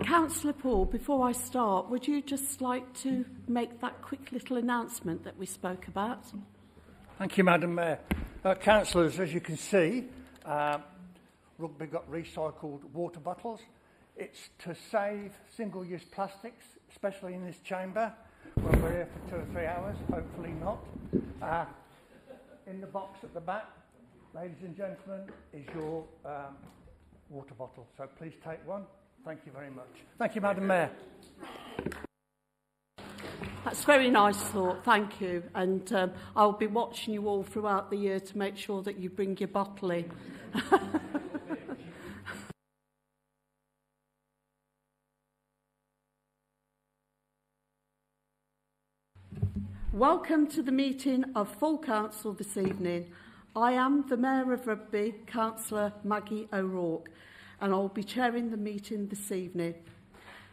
Councillor Paul, before I start, would you just like to make that quick little announcement that we spoke about? Thank you, Madam Mayor. Councillors, as you can see, Rugby got recycled water bottles. It's to save single-use plastics, especially in this chamber, when we're here for 2 or 3 hours, hopefully not. In the box at the back, ladies and gentlemen, is your water bottle. So please take one. Thank you very much. Thank you, Madam Mayor. That's very nice thought, thank you. And I'll be watching you all throughout the year to make sure that you bring your bottle in. Welcome to the meeting of full council this evening. I am the Mayor of Rugby, Councillor Maggie O'Rourke, and I'll be chairing the meeting this evening.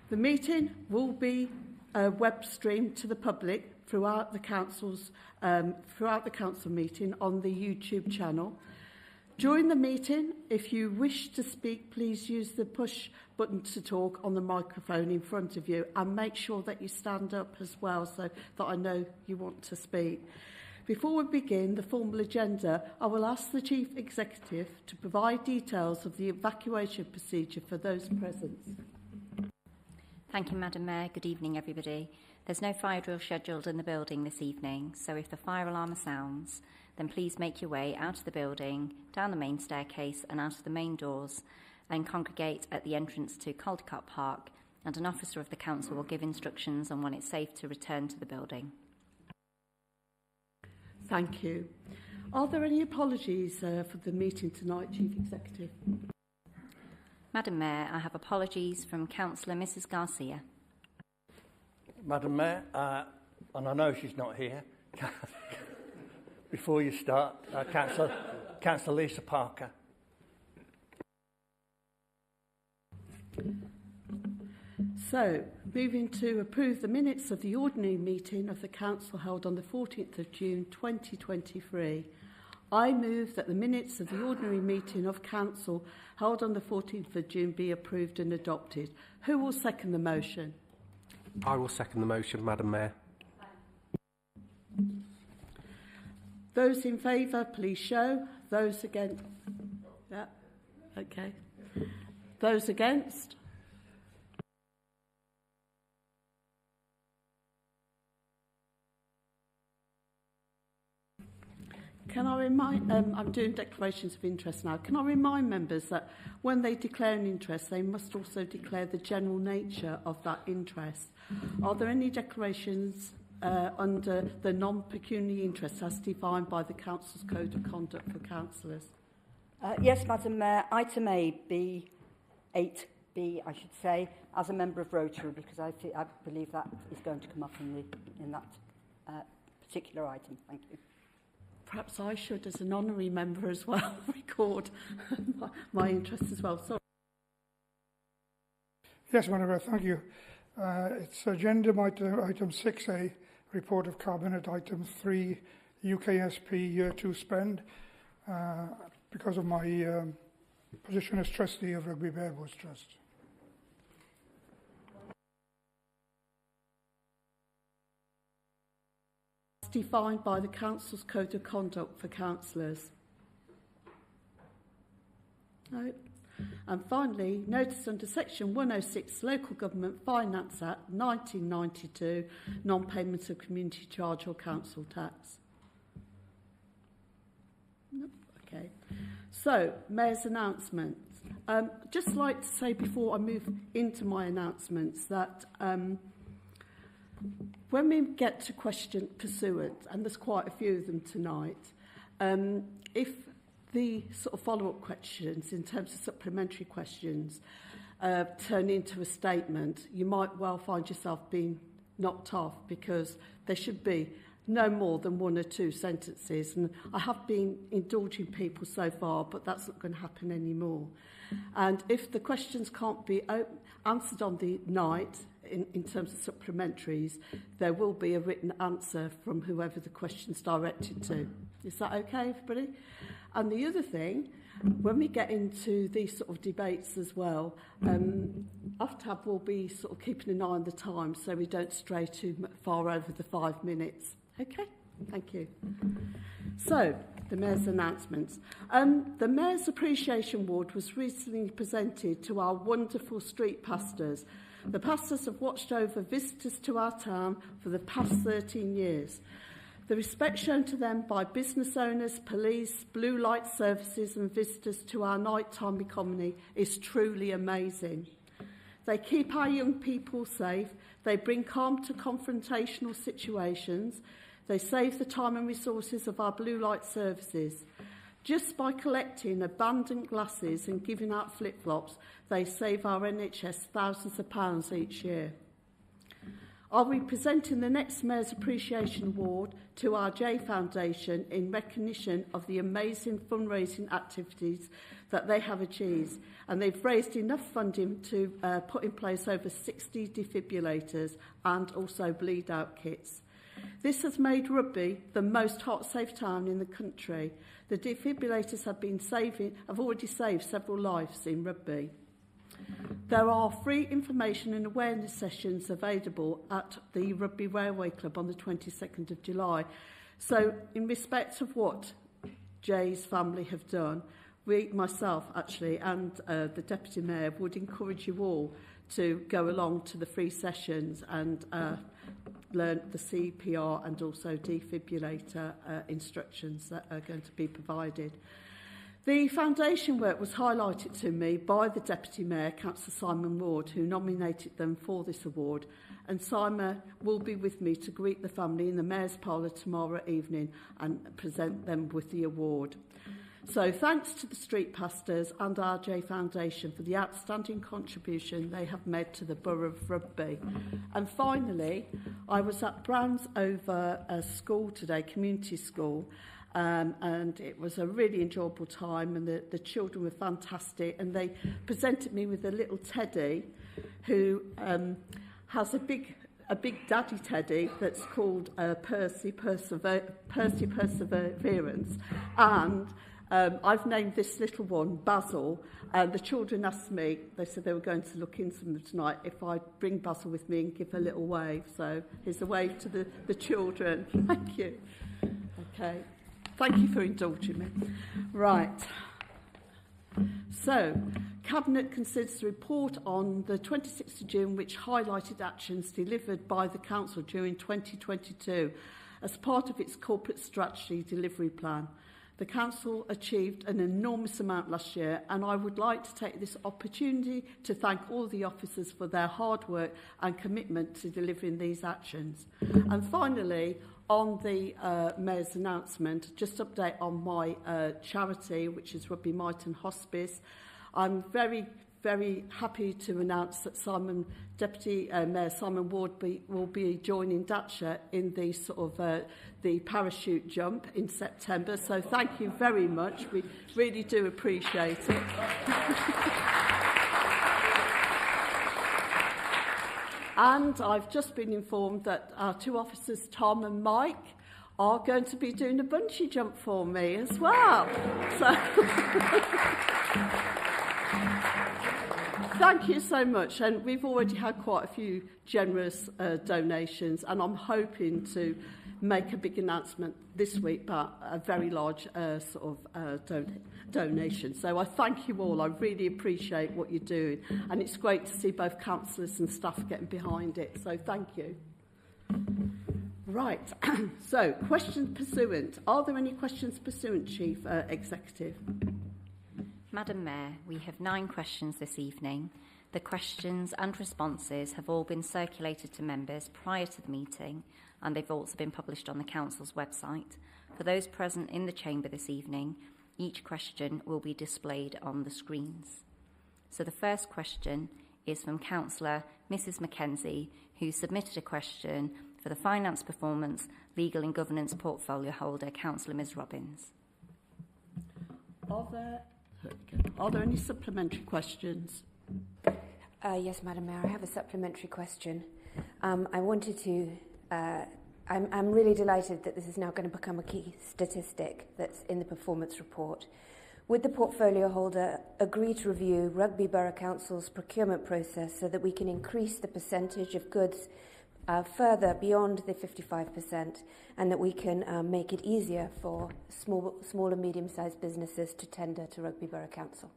The meeting will be web streamed to the public throughout the council meeting on the YouTube channel. During the meeting, if you wish to speak, please use the push button to talk on the microphone in front of you, and make sure that you stand up as well so that I know you want to speak. Before we begin the formal agenda, I will ask the Chief Executive to provide details of the evacuation procedure for those present. Thank you, Madam Mayor. Good evening, everybody. There's no fire drill scheduled in the building this evening, so if the fire alarm sounds, then please make your way out of the building, down the main staircase and out of the main doors, and congregate at the entrance to Caldecott Park, and an officer of the council will give instructions on when it's safe to return to the building. Thank you. Are there any apologies for the meeting tonight, Chief Executive? Madam Mayor, I have apologies from Councillor Mrs Garcia. Madam Mayor, and I know she's not here, before you start, Councillor Lisa Parker. So, moving to approve the minutes of the ordinary meeting of the Council held on the 14th of June 2023. I move that the minutes of the ordinary meeting of Council held on the 14th of June be approved and adopted. Who will second the motion? I will second the motion, Madam Mayor. Those in favour, please show. Those against? Yeah, okay. Those against? Can I remind, I'm doing declarations of interest now. Can I remind members that when they declare an interest, they must also declare the general nature of that interest? Are there any declarations under the non-pecuniary interest as defined by the Council's Code of Conduct for Councillors? Yes, Madam Mayor. Item A, B, 8B, I should say, as a member of Rotary, because I believe that is going to come up in that particular item. Thank you. Perhaps I should, as an honorary member as well, record my interest as well. Sorry. Yes, Madam Mayor, thank you. It's agenda item 6A, report of Cabinet, item 3, UKSP Year 2 spend. Because of my position as trustee of Rugby Brough Trust. Defined by the Council's Code of Conduct for Councillors. No. And finally, notice under Section 106 Local Government Finance Act 1992, non-payment of community charge or council tax. No. Okay. So, Mayor's announcements. Just like to say before I move into my announcements that when we get to question pursuant, and there's quite a few of them tonight, if the sort of follow-up questions in terms of supplementary questions turn into a statement, you might well find yourself being knocked off because there should be no more than 1 or 2 sentences. And I have been indulging people so far, but that's not going to happen anymore. And if the questions can't be answered on the night, in terms of supplementaries, there will be a written answer from whoever the question's directed to. Is that okay, everybody? And the other thing, when we get into these sort of debates as well, Oftab will be sort of keeping an eye on the time so we don't stray too far over the 5 minutes. Okay, thank you. So, the Mayor's announcements. The Mayor's Appreciation Award was recently presented to our wonderful street pastors. The pastors have watched over visitors to our town for the past 13 years. The respect shown to them by business owners, police, blue light services and visitors to our nighttime economy is truly amazing. They keep our young people safe, they bring calm to confrontational situations, they save the time and resources of our blue light services. Just by collecting abandoned glasses and giving out flip-flops, they save our NHS thousands of pounds each year. I'll be presenting the next Mayor's Appreciation Award to our J Foundation in recognition of the amazing fundraising activities that they have achieved, and they've raised enough funding to put in place over 60 defibrillators and also bleed-out kits. This has made Rugby the most heart-safe town in the country. The defibrillators have already saved several lives in Rugby. There are free information and awareness sessions available at the Rugby Railway Club on the 22nd of July. So, in respect of what Jay's family have done, myself actually, and the Deputy Mayor would encourage you all to go along to the free sessions and learn the CPR and also defibrillator instructions that are going to be provided. The foundation work was highlighted to me by the Deputy Mayor, Councillor Simon Ward, who nominated them for this award, and Simon will be with me to greet the family in the Mayor's Parlour tomorrow evening and present them with the award. So thanks to the street pastors and RJ Foundation for the outstanding contribution they have made to the Borough of Rugby. And finally, I was at Browns Over School today, community school, and it was a really enjoyable time, and the children were fantastic, and they presented me with a little teddy who has a big daddy teddy that's called Percy Perseverance, and I've named this little one Basil, and the children asked me, they said they were going to look into them tonight, if I'd bring Basil with me and give a little wave. So here's a wave to the children. Thank you. Okay. Thank you for indulging me. Right. So, Cabinet considers the report on the 26th of June, which highlighted actions delivered by the Council during 2022 as part of its corporate strategy delivery plan. The Council achieved an enormous amount last year, and I would like to take this opportunity to thank all the officers for their hard work and commitment to delivering these actions. And finally, on the Mayor's announcement, just update on my charity, which is Rugby Myton Hospice. I'm very, very happy to announce that Deputy Mayor Simon Ward will be joining Datcher in the sort of the parachute jump in September. So thank you very much. We really do appreciate it. And I've just been informed that our two officers, Tom and Mike, are going to be doing a bungee jump for me as well. So thank you so much. And we've already had quite a few generous donations, and I'm hoping to make a big announcement this week about a very large donation. So I thank you all. I really appreciate what you're doing, and it's great to see both councillors and staff getting behind it. So thank you. Right. So questions pursuant. Are there any questions pursuant, Chief Executive? Madam Mayor, we have 9 questions this evening. The questions and responses have all been circulated to members prior to the meeting, and they've also been published on the Council's website. For those present in the chamber this evening, each question will be displayed on the screens. So the first question is from Councillor Mrs Mackenzie, who submitted a question for the Finance Performance, Legal and Governance Portfolio holder, Councillor Ms Robbins. Are there any supplementary questions? Yes, Madam Mayor, I have a supplementary question. I wanted to I'm really delighted that this is now going to become a key statistic that's in the performance report. Would the portfolio holder agree to review Rugby Brough Council's procurement process so that we can increase the percentage of goods further beyond the 55% and that we can make it easier for small and medium-sized businesses to tender to Rugby Brough Council?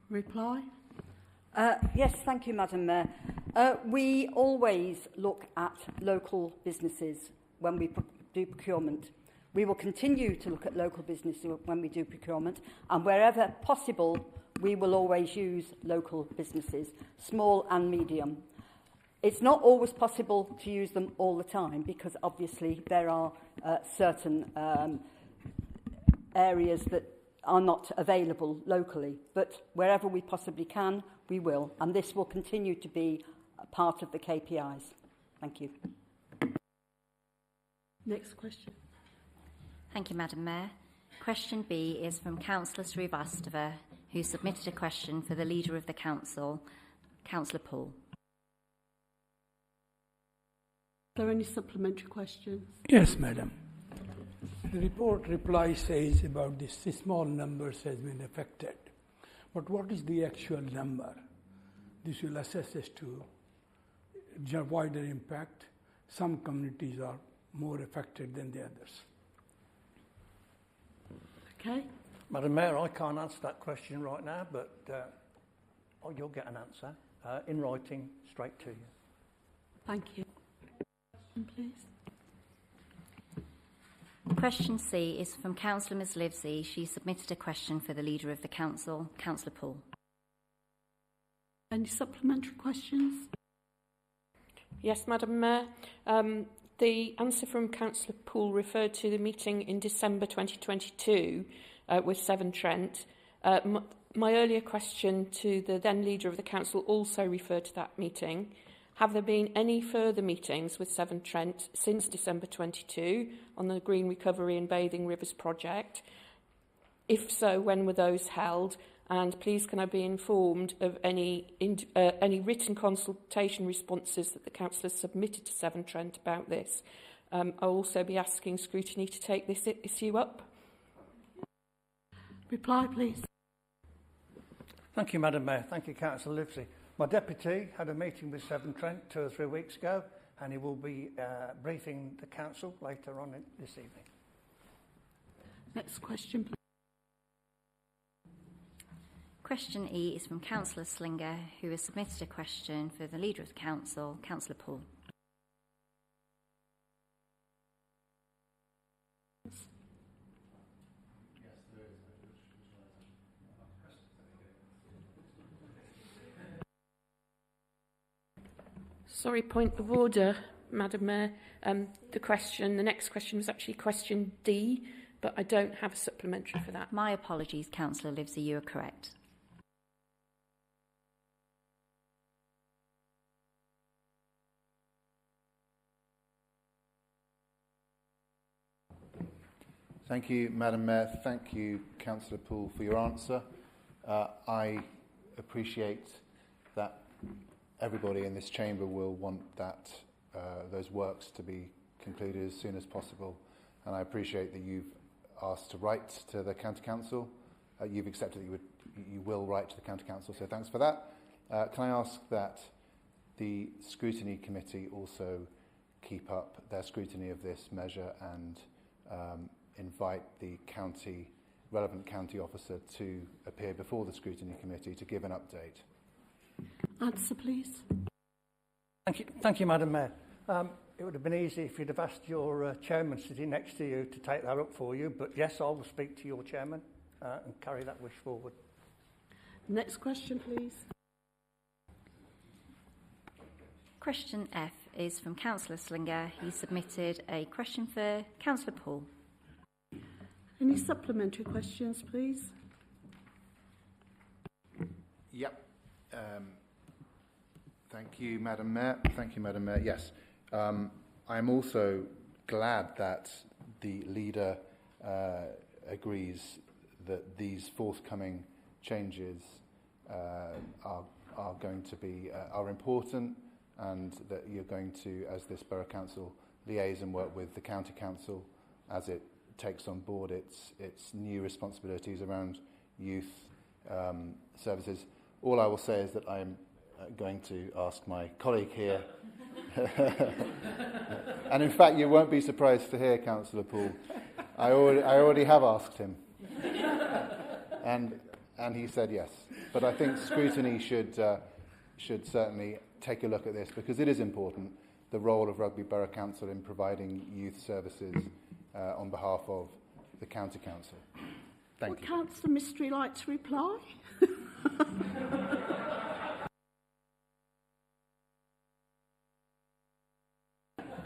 Reply? Yes, thank you, Madam Mayor. We always look at local businesses when we do procurement. We will continue to look at local businesses when we do procurement, and wherever possible, we will always use local businesses, small and medium. It's not always possible to use them all the time because obviously there are certain areas that are not available locally, but wherever we possibly can, we will, and this will continue to be a part of the KPIs. Thank you. Next question. Thank you, Madam Mayor. Question B is from Councillor Srivastava, who submitted a question for the Leader of the Council, Councillor Poole. Are there any supplementary questions? Yes, Madam. The report reply says about this small numbers has been affected. But what is the actual number? This will assess as to wider impact. Some communities are more affected than the others. Okay. Madam Mayor, I can't answer that question right now, but you'll get an answer in writing straight to you. Thank you. Please. Question C is from Councillor Ms Livesey. She submitted a question for the Leader of the Council, Councillor Poole. Any supplementary questions? Yes, Madam Mayor. The answer from Councillor Poole referred to the meeting in December 2022 with Severn Trent. My earlier question to the then Leader of the Council also referred to that meeting. Have there been any further meetings with Severn Trent since December 22 on the Green Recovery and Bathing Rivers project? If so, when were those held? And please can I be informed of any written consultation responses that the Council has submitted to Severn Trent about this? I'll also be asking scrutiny to take this issue up. Reply, please. Thank you, Madam Mayor. Thank you, Councillor Livesey. My deputy had a meeting with Severn Trent 2 or 3 weeks ago, and he will be briefing the council later on this evening. Next question, please. Question E is from Councillor Slinger, who has submitted a question for the Leader of the Council, Councillor Poole. Sorry, point of order, Madam Mayor. The next question was actually question D, but I don't have a supplementary for that. My apologies, Councillor Livesey, you are correct. Thank you, Madam Mayor. Thank you, Councillor Poole, for your answer. I appreciate that everybody in this chamber will want that those works to be concluded as soon as possible, and I appreciate that you've asked to write to the County Council. You've accepted that you will write to the County Council, so thanks for that. Can I ask that the Scrutiny Committee also keep up their scrutiny of this measure and invite the relevant county officer to appear before the Scrutiny Committee to give an update? Answer, please. Thank you, Madam Mayor. It would have been easy if you'd have asked your chairman sitting next to you to take that up for you, but yes, I will speak to your chairman and carry that wish forward. Next question, please. Question F is from Councillor Slinger. He submitted a question for Councillor Poole. Any supplementary questions, please? Yep. Thank you, Madam Mayor. Thank you, Madam Mayor. Yes. I am also glad that the Leader agrees that these forthcoming changes are going to be are important and that you're going to, as this Borough Council, liaise and work with the County Council as it takes on board its new responsibilities around youth services. All I will say is that I'm going to ask my colleague here, and in fact you won't be surprised to hear, Councillor Poole, I already have asked him, and he said yes. But I think scrutiny should certainly take a look at this, because it is important, the role of Rugby Borough Council in providing youth services on behalf of the County Council. Thank you. Would Councillor Mystery like to reply?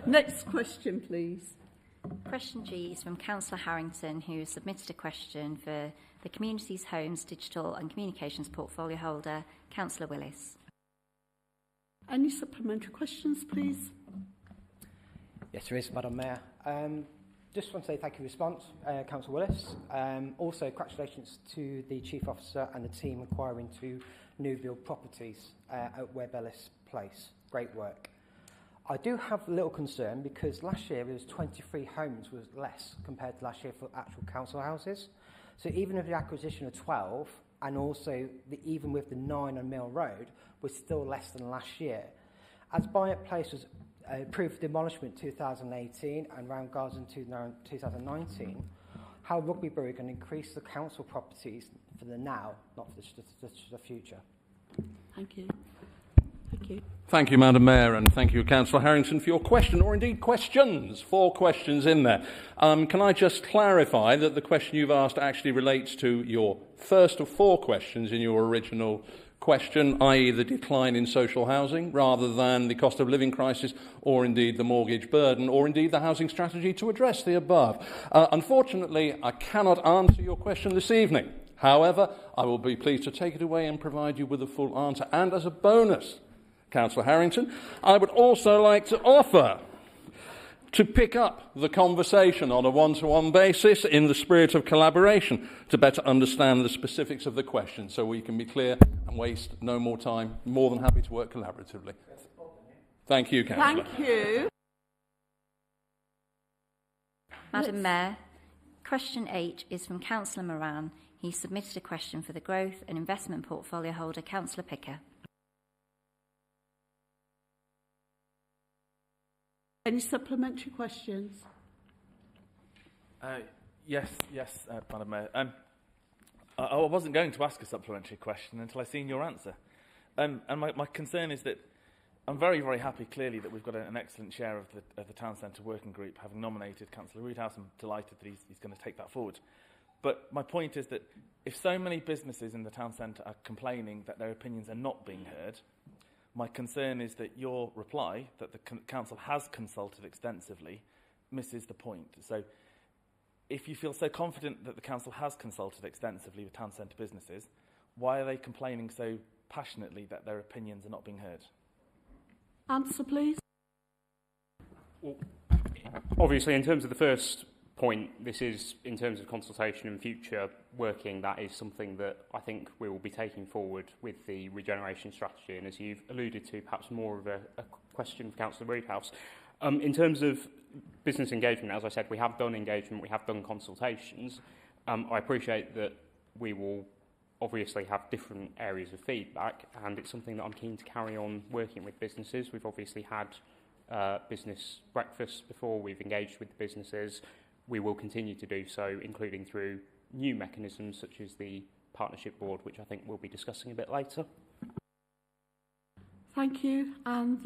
Next question, please. Question G is from Councillor Harrington, who has submitted a question for the Communities, Homes, Digital and Communications Portfolio Holder, Councillor Willis. Any supplementary questions, please? Yes, there is, Madam Mayor. Just want to say thank you for your response, Councillor Willis. Also, congratulations to the Chief Officer and the team acquiring 2 new build properties at Webb Ellis Place. Great work. I do have a little concern because last year there was 23 homes was less compared to last year for actual council houses. So even with the acquisition of 12 and also even with the 9 on Mill Road, was still less than last year. As Byatt Place was approved for demolishment in 2018 and Round Gardens in 2019, how Rugby Brough can increase the council properties for the now, not for the future. Thank you. Thank you. Thank you, Madam Mayor, and thank you, Councillor Harrington, for your question, or indeed questions. 4 questions in there. Can I just clarify that the question you've asked actually relates to your first of 4 questions in your original question, i.e. the decline in social housing, rather than the cost of living crisis, or indeed the mortgage burden, or indeed the housing strategy to address the above. Unfortunately, I cannot answer your question this evening. However, I will be pleased to take it away and provide you with a full answer. And as a bonus, Councillor Harrington, I would also like to offer to pick up the conversation on a one-to-one basis in the spirit of collaboration to better understand the specifics of the question so we can be clear and waste no more time. More than happy to work collaboratively. Thank you, Councillor. Thank you. Madam Mayor, question 8 is from Councillor Moran. He submitted a question for the Growth and Investment Portfolio Holder, Councillor Picker. Any supplementary questions? Yes, Madam Mayor. I wasn't going to ask a supplementary question until I seen your answer. And my concern is that I'm very, very happy, clearly, that we've got an excellent chair of the Town Centre Working Group, having nominated Councillor Roodhouse. I'm delighted that he's going to take that forward. But my point is that if so many businesses in the Town Centre are complaining that their opinions are not being heard, my concern is that your reply, that the Council has consulted extensively, misses the point. So if you feel so confident that the Council has consulted extensively with Town Centre businesses, why are they complaining so passionately that their opinions are not being heard? Answer, please. Well, obviously, in terms of the first point, this is, in terms of consultation and future working, that is something that I think we will be taking forward with the regeneration strategy. And as you've alluded to, perhaps more of a question for Councillor Roodhouse. In terms of business engagement, as I said, we have done engagement, we have done consultations. I appreciate that we will obviously have different areas of feedback, and it's something that I'm keen to carry on working with businesses. We've obviously had business breakfasts before, we've engaged with the businesses. We will continue to do so, including through new mechanisms such as the Partnership Board, which I think we'll be discussing a bit later. Thank you. And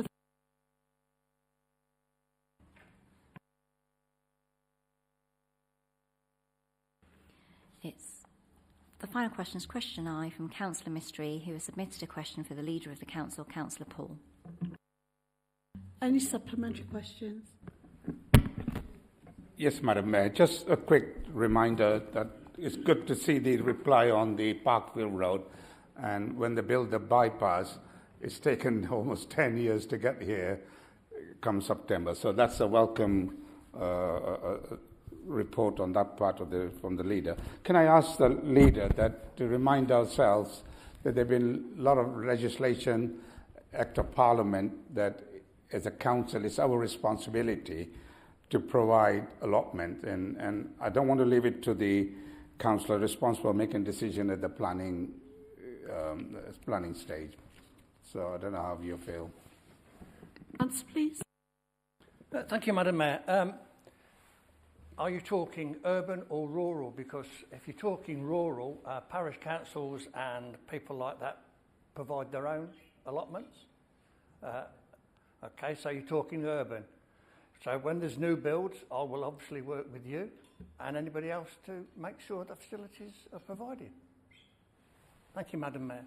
the final question is question I from Councillor Mystery, who has submitted a question for the Leader of the Council, Councillor Poole. any supplementary questions? Yes, Madam Mayor. Just a quick reminder that it's good to see the reply on the Parkville Road. And when they build the bypass, it's taken almost 10 years to get here come September. So that's a welcome report on that part of from the leader. Can I ask the leader that to remind ourselves that there have been a lot of legislation Act of Parliament that as a council, it's our responsibility to provide allotment, and I don't want to leave it to the councillor responsible making decision at the planning stage. So I don't know how you feel. Answer, please. Thank you, Madam Mayor. Are you talking urban or rural? Because if you're talking rural, parish councils and people like that provide their own allotments. Okay, so you're talking urban. So when there's new builds, I will obviously work with you and anybody else to make sure the facilities are provided. Thank you, Madam Mayor.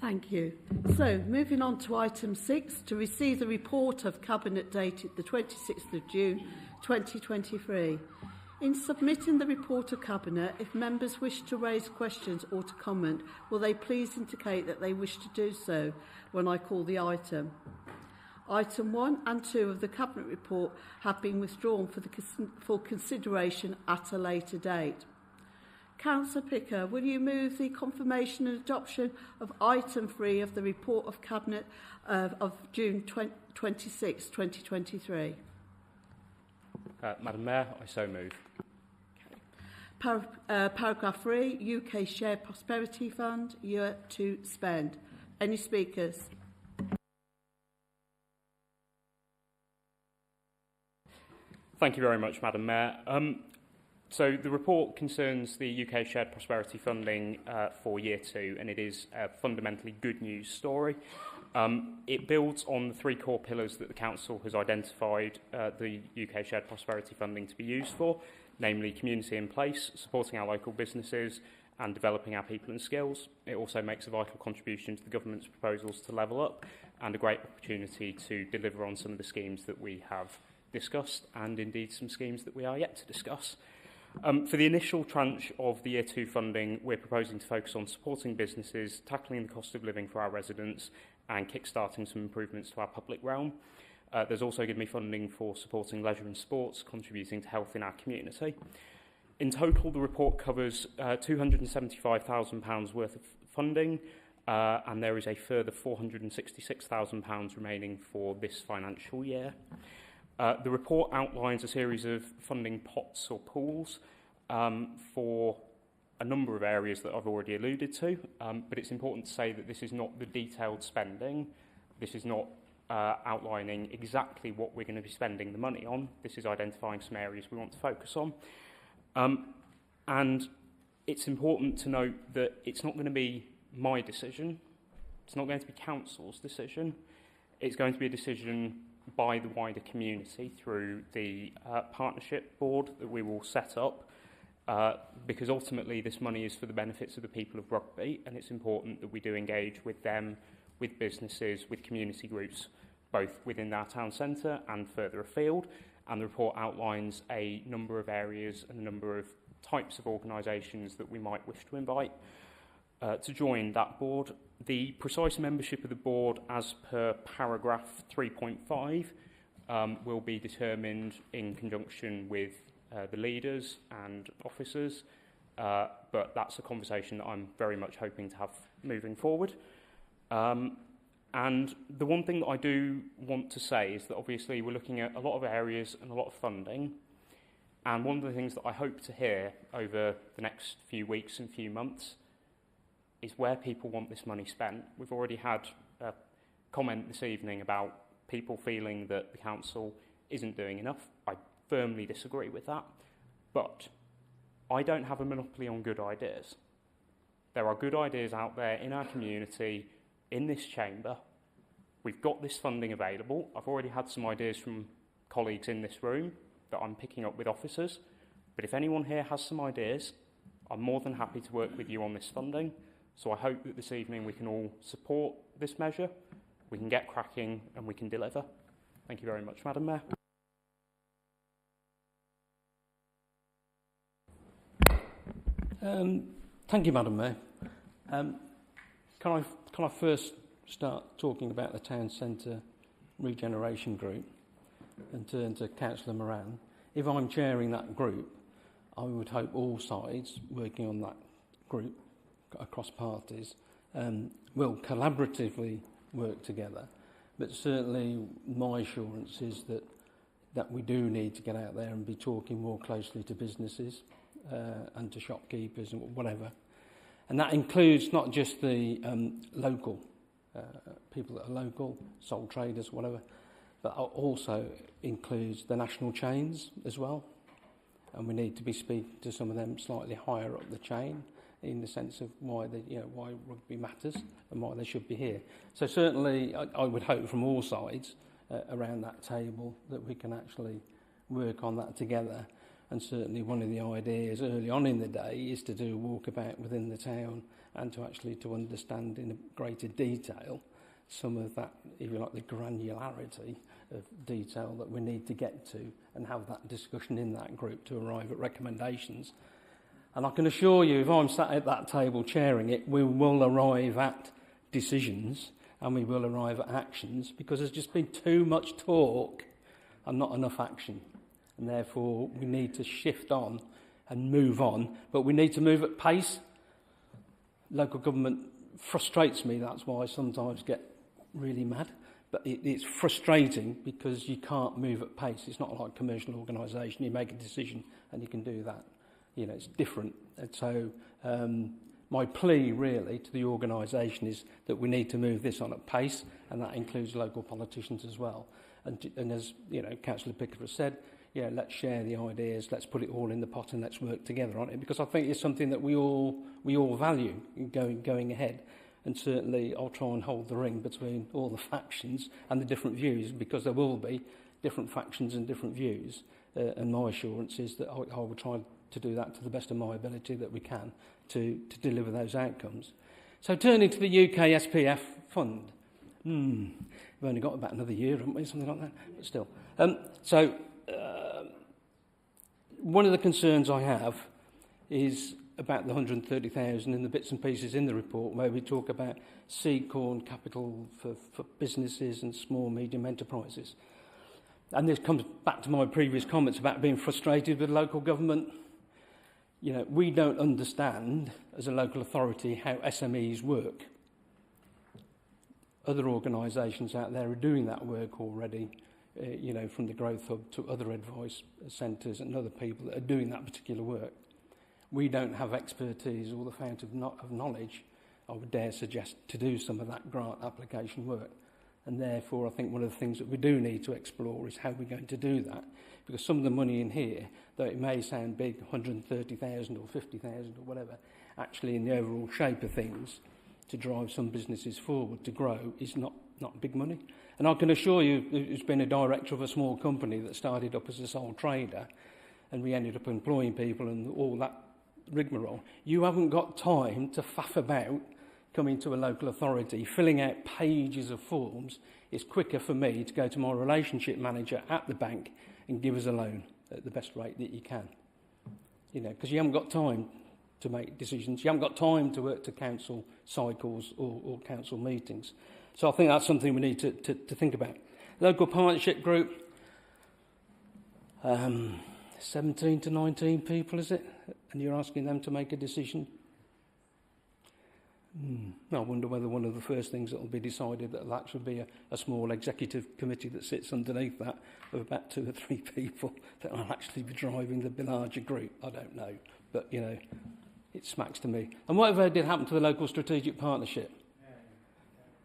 Thank you. So, moving on to item 6, to receive the report of Cabinet dated the 26th of June 2023. In submitting the report of Cabinet, if members wish to raise questions or to comment, will they please indicate that they wish to do so when I call the item? Item 1 and 2 of the Cabinet report have been withdrawn for consideration at a later date. Councillor Picker, will you move the confirmation and adoption of item 3 of the report of Cabinet of June 26, 2023? Madam Mayor, I so move. Paragraph 3, UK Shared Prosperity Fund, year to spend. Any speakers? Thank you very much, Madam Mayor. So the report concerns the UK Shared Prosperity Funding for Year 2, and it is a fundamentally good news story. It builds on the 3 core pillars that the Council has identified the UK Shared Prosperity Funding to be used for, namely community in place, supporting our local businesses, and developing our people and skills. It also makes a vital contribution to the government's proposals to level up, and a great opportunity to deliver on some of the schemes that we have discussed, and indeed some schemes that we are yet to discuss. For the initial tranche of the Year 2 funding, we're proposing to focus on supporting businesses, tackling the cost of living for our residents, and kick-starting some improvements to our public realm. There's also going to be funding for supporting leisure and sports, contributing to health in our community. In total, the report covers £275,000 worth of funding, and there is a further £466,000 remaining for this financial year. The report outlines a series of funding pots or pools for a number of areas that I've already alluded to, but it's important to say that this is not the detailed spending. This is not outlining exactly what we're going to be spending the money on. This is identifying some areas we want to focus on. And it's important to note that it's not going to be my decision. It's not going to be Council's decision. It's going to be a decision by the wider community through the partnership board that we will set up, because ultimately this money is for the benefits of the people of Rugby, and it's important that we do engage with them, with businesses, with community groups, both within our town centre and further afield. And the report outlines a number of areas and a number of types of organisations that we might wish to invite to join that board. The precise membership of the board, as per paragraph 3.5, will be determined in conjunction with the leaders and officers, but that's a conversation that I'm very much hoping to have moving forward. And the one thing that I do want to say is that obviously we're looking at a lot of areas and a lot of funding, and one of the things that I hope to hear over the next few weeks and few months is where people want this money spent. We've already had a comment this evening about people feeling that the council isn't doing enough. I firmly disagree with that, but I don't have a monopoly on good ideas. There are good ideas out there in our community, in this chamber. We've got this funding available. I've already had some ideas from colleagues in this room that I'm picking up with officers, but if anyone here has some ideas, I'm more than happy to work with you on this funding. So I hope that this evening we can all support this measure, we can get cracking and we can deliver. Thank you very much, Madam Mayor. Thank you, Madam Mayor. Can I first start talking about the Town Centre Regeneration Group and turn to Councillor Moran? If I'm chairing that group, I would hope all sides working on that group across parties will collaboratively work together. But certainly my assurance is that we do need to get out there and be talking more closely to businesses and to shopkeepers and whatever. And that includes not just the local people that are local, sole traders, whatever, but also includes the national chains as well. And we need to be speaking to some of them slightly higher up the chain in the sense of why why rugby matters and why they should be here. So certainly I would hope from all sides around that table that we can actually work on that together. And certainly one of the ideas early on in the day is to do a walkabout within the town and to actually to understand in greater detail some of that, if you like, the granularity of detail that we need to get to and have that discussion in that group to arrive at recommendations. And I can assure you, if I'm sat at that table chairing it, we will arrive at decisions and we will arrive at actions, because there's just been too much talk and not enough action. And therefore, we need to shift on and move on, but we need to move at pace. Local government frustrates me, that's why I sometimes get really mad. But it's frustrating because you can't move at pace. It's not like a commercial organisation. You make a decision and you can do that. You know, it's different. And so my plea really to the organisation is that we need to move this on at pace, and that includes local politicians as well. And as you know, Councillor Pickford has said, let's share the ideas, let's put it all in the pot and let's work together on it, because I think it's something that we all value going ahead. And certainly I'll try and hold the ring between all the factions and the different views, because there will be different factions and different views. And my assurance is that I will try to do that to the best of my ability that we can to deliver those outcomes. So turning to the UK SPF fund. We've only got about another year, haven't we? Something like that, but still. One of the concerns I have is about the 130,000 and the bits and pieces in the report where we talk about seed corn capital for businesses and small, medium enterprises. And this comes back to my previous comments about being frustrated with local government. You know, we don't understand as a local authority how SMEs work. Other organisations out there are doing that work already, from the Growth Hub to other advice centres and other people that are doing that particular work. We don't have expertise or the fount of knowledge, I would dare suggest, to do some of that grant application work. And therefore, I think one of the things that we do need to explore is how we're going to do that. Because some of the money in here, though it may sound big, 130,000 or 50,000 or whatever, actually in the overall shape of things, to drive some businesses forward, to grow, is not big money. And I can assure you, who's been a director of a small company that started up as a sole trader, and we ended up employing people and all that rigmarole, you haven't got time to faff about coming to a local authority, filling out pages of forms. It's quicker for me to go to my relationship manager at the bank and give us a loan at the best rate that you can. Because you haven't got time to make decisions. You haven't got time to work to council cycles or council meetings. So I think that's something we need to think about. Local partnership group, 17 to 19 people, is it? And you're asking them to make a decision? I wonder whether one of the first things that will be decided that should be a small executive committee that sits underneath that of about 2 or 3 people that will actually be driving the larger group. I don't know, but it smacks to me. And whatever did happen to the local strategic partnership?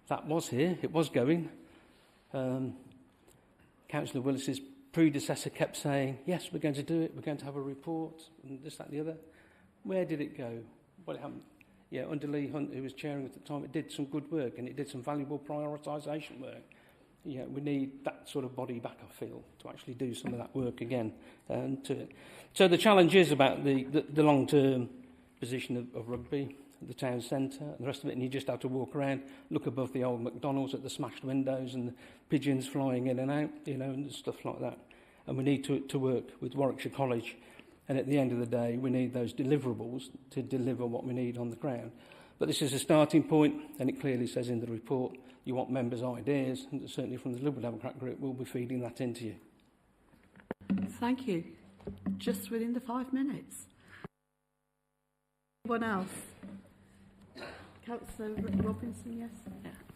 That was here, it was going. Councillor Willis's predecessor kept saying, yes, we're going to do it, we're going to have a report, and this, that, and the other. Where did it go? What happened? Under Lee Hunt, who was chairing at the time, it did some good work and it did some valuable prioritisation work. We need that sort of body back, I feel, to actually do some of that work again. So the challenge is about the long-term position of rugby, the town centre, and the rest of it, and you just have to walk around, look above the old McDonald's at the smashed windows and the pigeons flying in and out, and stuff like that. And we need to work with Warwickshire College. And at the end of the day, we need those deliverables to deliver what we need on the ground. But this is a starting point, and it clearly says in the report, you want members' ideas, and certainly from the Liberal Democrat group, we'll be feeding that into you. Thank you. Just within the 5 minutes. Anyone else? Councillor Robinson, yes.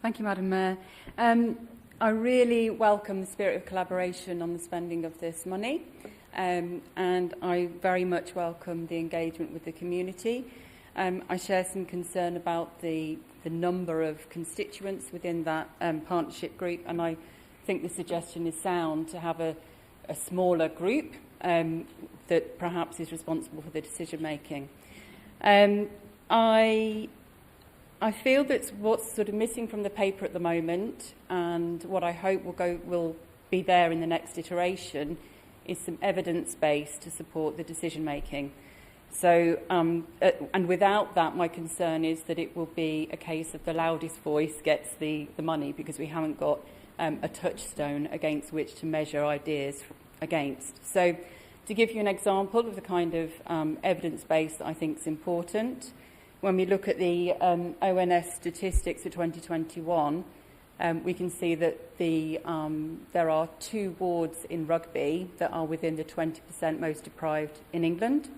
Thank you, Madam Mayor. I really welcome the spirit of collaboration on the spending of this money, and I very much welcome the engagement with the community. I share some concern about the number of constituents within that partnership group, and I think the suggestion is sound to have a smaller group that perhaps is responsible for the decision making. I feel that what's sort of missing from the paper at the moment, and what I hope will be there in the next iteration, is some evidence base to support the decision making. So, and without that, my concern is that it will be a case of the loudest voice gets the money, because we haven't got a touchstone against which to measure ideas against. So, to give you an example of the kind of evidence base that I think is important, when we look at the ONS statistics for 2021, we can see that there are 2 wards in Rugby that are within the 20% most deprived in England.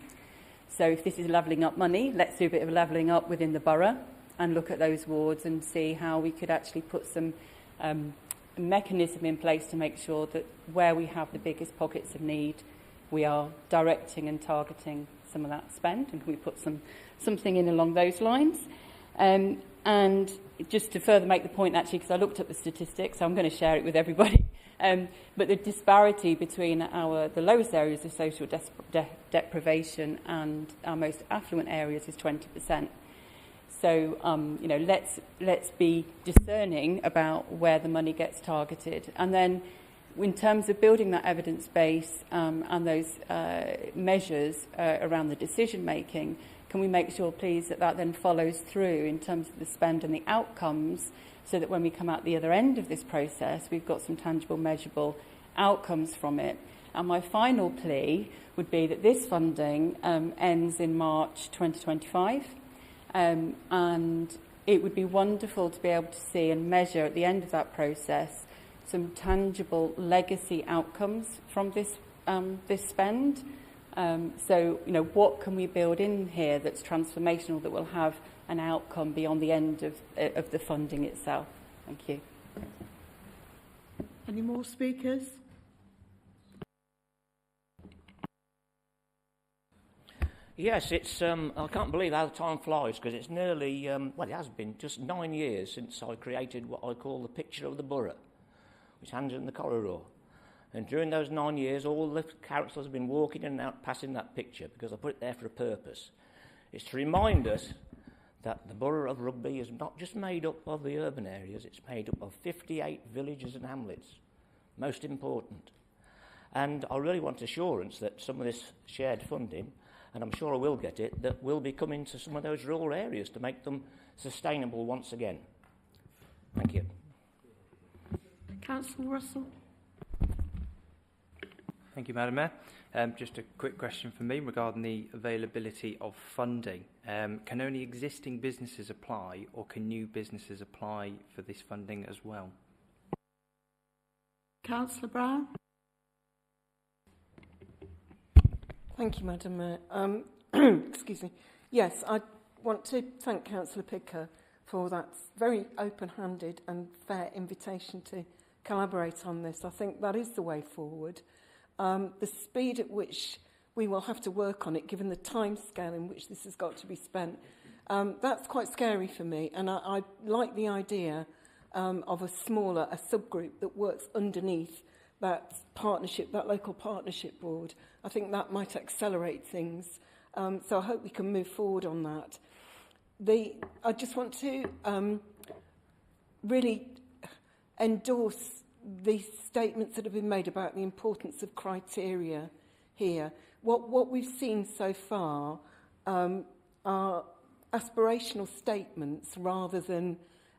So if this is levelling up money, let's do a bit of levelling up within the borough and look at those wards and see how we could actually put some mechanism in place to make sure that where we have the biggest pockets of need, we are directing and targeting some of that spend, and we put something in along those lines. And just to further make the point, actually, because I looked at the statistics, so I'm going to share it with everybody, but the disparity between the lowest areas of social deprivation and our most affluent areas is 20%. So, you know, let's be discerning about where the money gets targeted. And then in terms of building that evidence base and those measures around the decision making, can we make sure, please, that then follows through in terms of the spend and the outcomes, so that when we come out the other end of this process, we've got some tangible, measurable outcomes from it. And my final plea would be that this funding ends in March 2025, and it would be wonderful to be able to see and measure at the end of that process some tangible legacy outcomes from this spend. So, you know, what can we build in here that's transformational, that will have an outcome beyond the end of the funding itself? Thank you. Any more speakers? Yes, it's. I can't believe how time flies, because it's nearly, well, it has been just 9 years since I created what I call the picture of the borough, which hangs in the corridor. And during those 9 years, all the councillors have been walking in and out, passing that picture, because I put it there for a purpose. It's to remind us that the borough of Rugby is not just made up of the urban areas, it's made up of 58 villages and hamlets, most important. And I really want assurance that some of this shared funding, and I'm sure I will get it, that will be coming to some of those rural areas to make them sustainable once again. Thank you. Councillor Russell. Thank you, Madam Mayor. Just a quick question from me regarding the availability of funding. Can only existing businesses apply, or can new businesses apply for this funding as well? Councillor Brown. Thank you, Madam Mayor. Excuse me. Yes, I want to thank Councillor Picker for that very open-handed and fair invitation to collaborate on this. I think that is the way forward. The speed at which we will have to work on it, given the time scale in which this has got to be spent, that's quite scary for me. And I like the idea of a subgroup that works underneath that partnership, that local partnership board. I think that might accelerate things. So I hope we can move forward on that. I just want to really endorse the statements that have been made about the importance of criteria here. What we've seen so far are aspirational statements rather than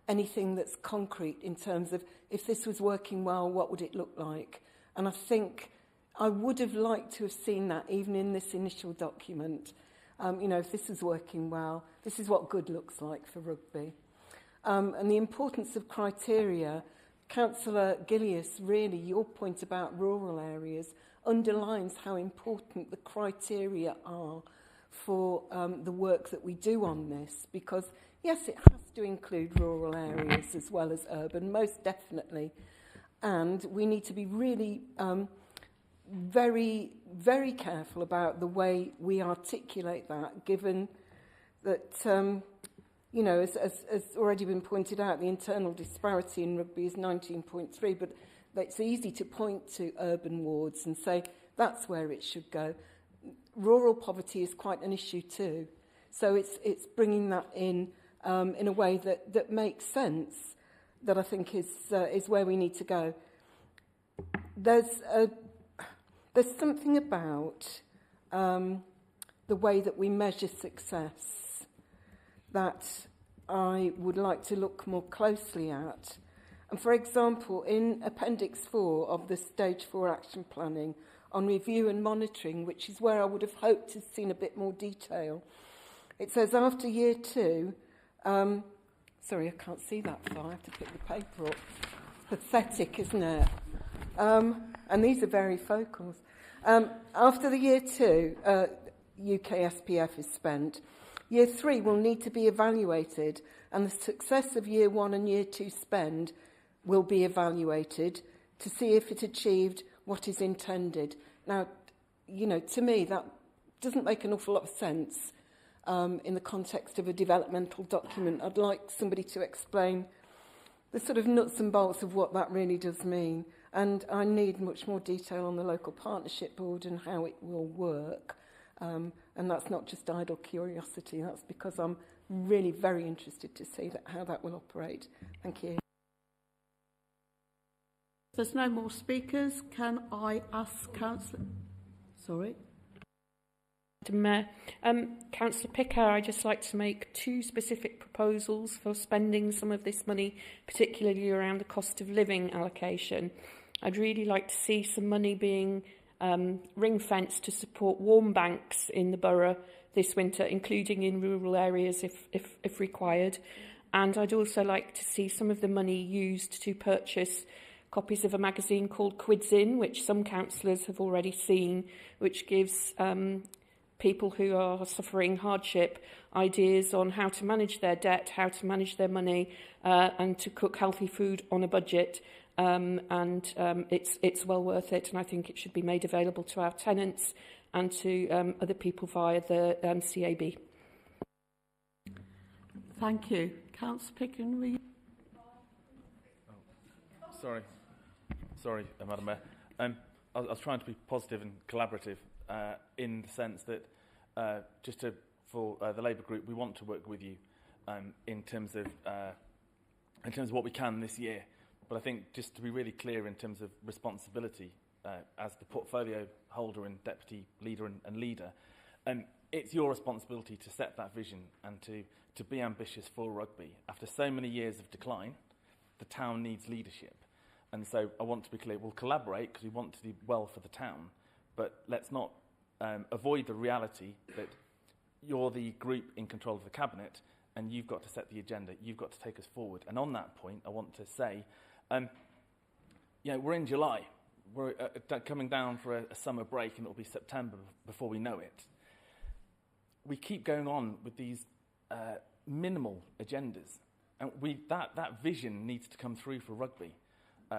anything that's concrete in terms of, if this was working well, what would it look like? And I think I would have liked to have seen that even in this initial document. You know, if this is working well, this is what good looks like for Rugby. And the importance of criteria, Councillor Gillies, really, your point about rural areas underlines how important the criteria are for the work that we do on this, because yes, it has to include rural areas as well as urban, most definitely. And we need to be really very, very careful about the way we articulate that, given that, you know, as already been pointed out, the internal disparity in rugby is 19.3, but it's easy to point to urban wards and say that's where it should go. Rural poverty is quite an issue too. So it's bringing that in a way that makes sense, that I think is where we need to go. There's something about the way that we measure success that I would like to look more closely at. And for example, in Appendix 4 of the Stage 4 Action Planning on review and monitoring, which is where I would have hoped to have seen a bit more detail, it says after year 2, sorry, I can't see that far, I have to pick the paper up. It's pathetic, isn't it? And these are very focals. After the year 2, UK SPF is spent, year 3 will need to be evaluated, and the success of year 1 and year 2 spend will be evaluated to see if it achieved what is intended. Now, you know, to me, that doesn't make an awful lot of sense in the context of a developmental document. I'd like somebody to explain the sort of nuts and bolts of what that really does mean. And I need much more detail on the local partnership board and how it will work. And that's not just idle curiosity. That's because I'm really very interested to see how that will operate. Thank you. If there's no more speakers, can I ask Councillor... Sorry. Madam Mayor, Councillor Picker, I'd just like to make 2 specific proposals for spending some of this money, particularly around the cost of living allocation. I'd really like to see some money being ring-fenced to support warm banks in the borough this winter, including in rural areas if required. And I'd also like to see some of the money used to purchase copies of a magazine called Quids In, which some councillors have already seen, which gives people who are suffering hardship ideas on how to manage their debt, how to manage their money, and to cook healthy food on a budget. It's well worth it, and I think it should be made available to our tenants and to other people via the CAB. Thank you. Councillor Picken, will you... Sorry, Madam Mayor. I was trying to be positive and collaborative in the sense that for the Labour Group, we want to work with you in terms of what we can this year. But I think just to be really clear in terms of responsibility as the portfolio holder and deputy leader and leader, it's your responsibility to set that vision and to be ambitious for rugby. After so many years of decline, the town needs leadership. And so I want to be clear, we'll collaborate because we want to do well for the town, but let's not avoid the reality that you're the group in control of the Cabinet and you've got to set the agenda, you've got to take us forward. And on that point, I want to say, we're in July, we're coming down for a summer break and it'll be September before we know it. We keep going on with these minimal agendas, and that vision needs to come through for rugby.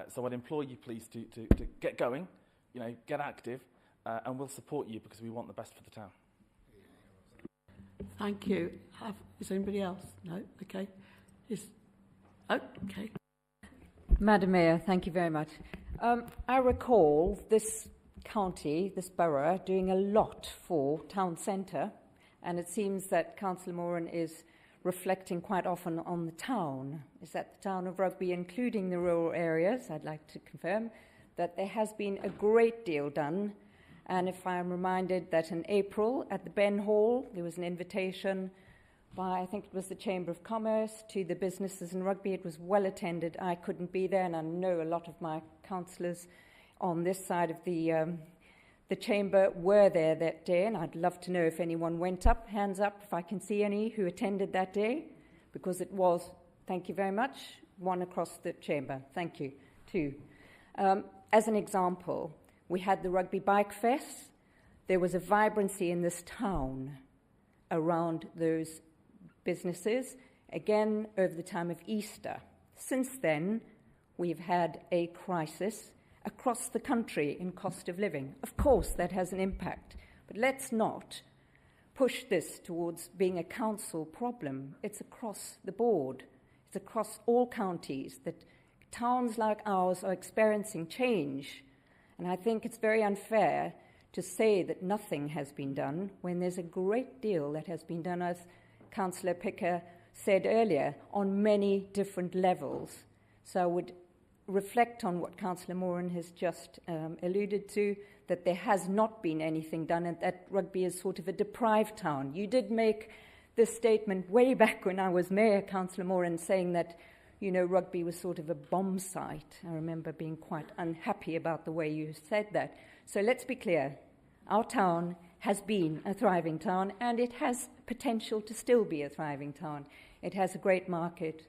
So I'd implore you, please, to get going, get active, and we'll support you because we want the best for the town. Thank you. Is anybody else? No? Okay. Okay. Madam Mayor, thank you very much. I recall this county, this borough, doing a lot for town centre, and it seems that Councillor Moran is reflecting quite often on the town. Is that the town of Rugby, including the rural areas? I'd like to confirm that there has been a great deal done. And if I'm reminded that in April at the Ben Hall, there was an invitation by, I think it was the Chamber of Commerce, to the businesses in Rugby. It was well attended. I couldn't be there, and I know a lot of my councillors on this side of the chamber were there that day, and I'd love to know if anyone went up, hands up, if I can see any who attended that day, because it was, thank you very much, one across the chamber. Thank you. 2. As an example, we had the Rugby Bike Fest. There was a vibrancy in this town around those businesses. again over the time of Easter. Since then, we've had a crisis across the country in cost of living. Of course, that has an impact, but let's not push this towards being a council problem. It's across the board. It's across all counties that towns like ours are experiencing change. And I think it's very unfair to say that nothing has been done when there's a great deal that has been done, as Councillor Picker said earlier, on many different levels. So I would reflect on what Councillor Moran has just alluded to, that there has not been anything done and that Rugby is sort of a deprived town. You did make this statement way back when I was mayor, Councillor Moran, saying that, you know, Rugby was sort of a bomb site. I remember being quite unhappy about the way you said that. So let's be clear. Our town has been a thriving town, and it has potential to still be a thriving town. It has a great market,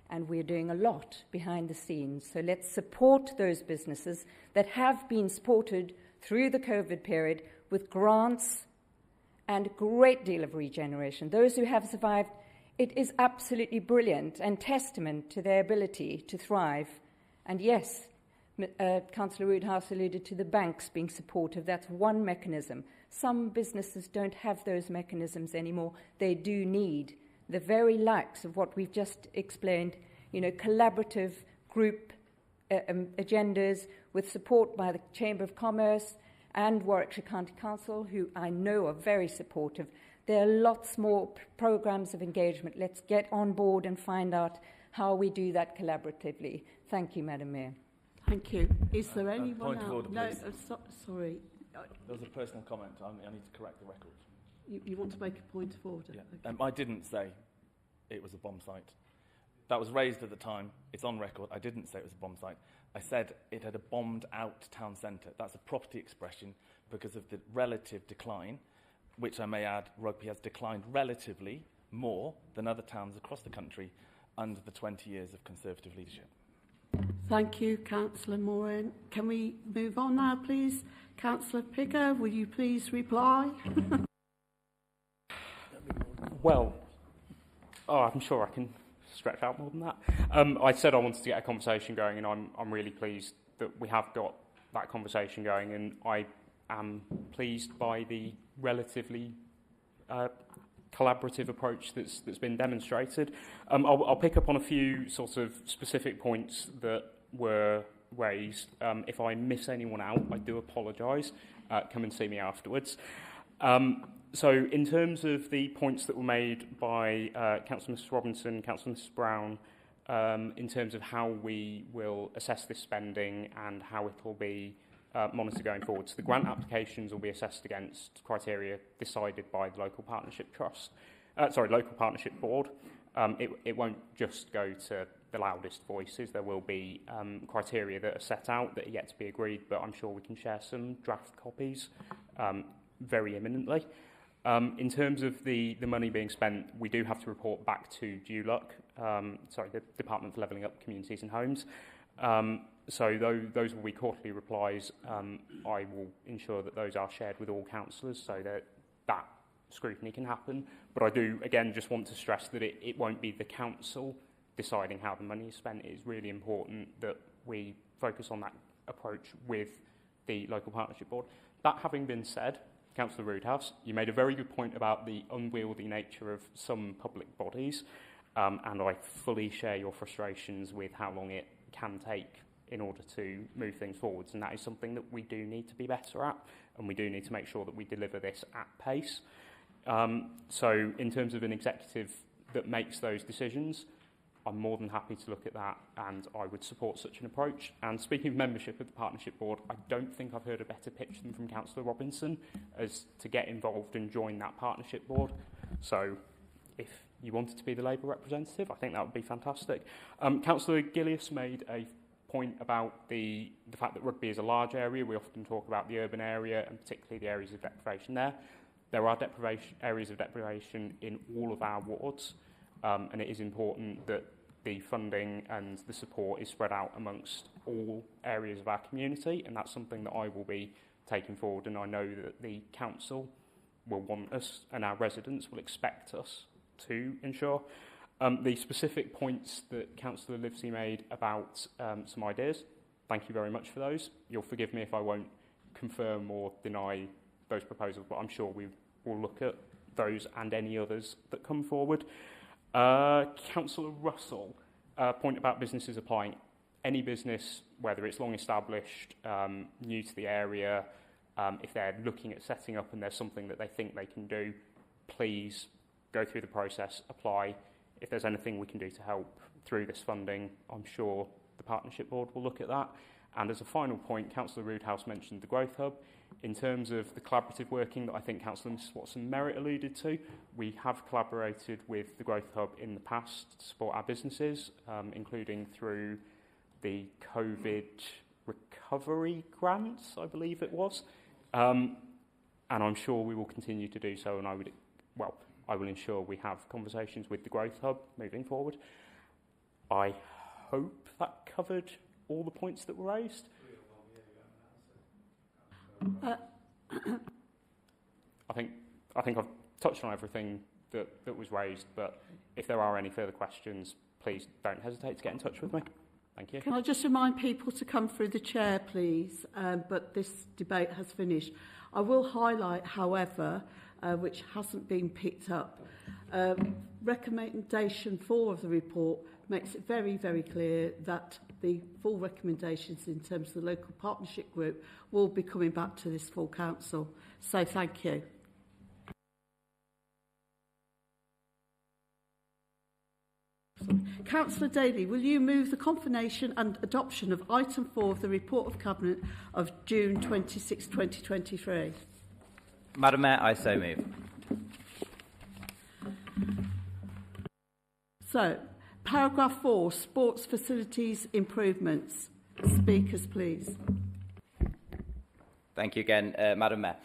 and we're doing a lot behind the scenes. So let's support those businesses that have been supported through the COVID period with grants and a great deal of regeneration. Those who have survived, it is absolutely brilliant and testament to their ability to thrive. And yes, Councillor Roodhouse alluded to the banks being supportive. That's one mechanism. Some businesses don't have those mechanisms anymore. They do need the very likes of what we've just explained, you know, collaborative group agendas with support by the Chamber of Commerce and Warwickshire County Council, who I know are very supportive. There are lots more programmes of engagement. Let's get on board and find out how we do that collaboratively. Thank you, Madam Mayor. Thank you. Is there anyone point of else? order, No, please. Sorry. There was a personal comment. I need to correct the record. You want to make a point of order? Yeah. I didn't say it was a bomb site. That was raised at the time. It's on record. I didn't say it was a bomb site. I said it had a bombed-out town centre. That's a property expression because of the relative decline, which I may add, Rugby has declined relatively more than other towns across the country under the 20 years of Conservative leadership. Thank you, Councillor Moran. Can we move on now, please? Councillor Picker, will you please reply? Well, I'm sure I can stretch out more than that. I said I wanted to get a conversation going, and I'm really pleased that we have got that conversation going, and I am pleased by the relatively collaborative approach that's been demonstrated. I'll pick up on a few sort of specific points that were raised. If I miss anyone out, I do apologise. Come and see me afterwards. So in terms of the points that were made by Councillor Mrs Robinson, Councillor Mrs Brown, in terms of how we will assess this spending and how it will be monitored going forward. So the grant applications will be assessed against criteria decided by the local partnership local partnership board. It won't just go to the loudest voices. There will be criteria that are set out that are yet to be agreed, but I'm sure we can share some draft copies very imminently. In terms of the money being spent, we do have to report back to the Department for Levelling Up Communities and Homes. So those will be quarterly replies. I will ensure that those are shared with all councillors so that that scrutiny can happen. But I do, again, just want to stress that it won't be the council deciding how the money is spent. It is really important that we focus on that approach with the local partnership board. That having been said, Councillor Roodhouse, you made a very good point about the unwieldy nature of some public bodies, and I fully share your frustrations with how long it can take in order to move things forwards, and that is something that we do need to be better at, and we do need to make sure that we deliver this at pace. So in terms of an executive that makes those decisions, I'm more than happy to look at that, and I would support such an approach. And speaking of membership of the Partnership Board, I don't think I've heard a better pitch than from Councillor Robinson as to get involved and join that Partnership Board. So if you wanted to be the Labour representative, I think that would be fantastic. Councillor Gillius made a point about the fact that Rugby is a large area. We often talk about the urban area and particularly the areas of deprivation there. There are areas of deprivation in all of our wards, and it is important that the funding and the support is spread out amongst all areas of our community, and that's something that I will be taking forward, and I know that the council will want us and our residents will expect us to ensure. The specific points that Councillor Livesey made about some ideas, thank you very much for those. You'll forgive me if I won't confirm or deny those proposals, but I'm sure we will look at those and any others that come forward. Councillor Russell, point about businesses applying. Any business, whether it's long established, new to the area, if they're looking at setting up and there's something that they think they can do, please go through the process, apply. If there's anything we can do to help through this funding, I'm sure the Partnership Board will look at that. And as a final point, Councillor Roodhouse mentioned the Growth Hub. In terms of the collaborative working that I think Councillor Mrs Watson-Merritt alluded to, we have collaborated with the Growth Hub in the past to support our businesses, including through the COVID recovery grants, I believe it was. And I'm sure we will continue to do so, and I will ensure we have conversations with the Growth Hub moving forward. I hope that covered all the points that were raised. I think I've touched on everything that was raised, but if there are any further questions, please don't hesitate to get in touch with me. Thank you. Can I just remind people to come through the chair, please? But this debate has finished. I will highlight, however, which hasn't been picked up, recommendation 4 of the report makes it very, very clear that the full recommendations in terms of the local partnership group will be coming back to this full council. So thank you. Councillor Daly, will you move the confirmation and adoption of item 4 of the report of Cabinet of June 26, 2023? Madam Mayor, I so move. So, paragraph 4, sports facilities improvements. Speakers, please. Thank you again, Madam Mayor.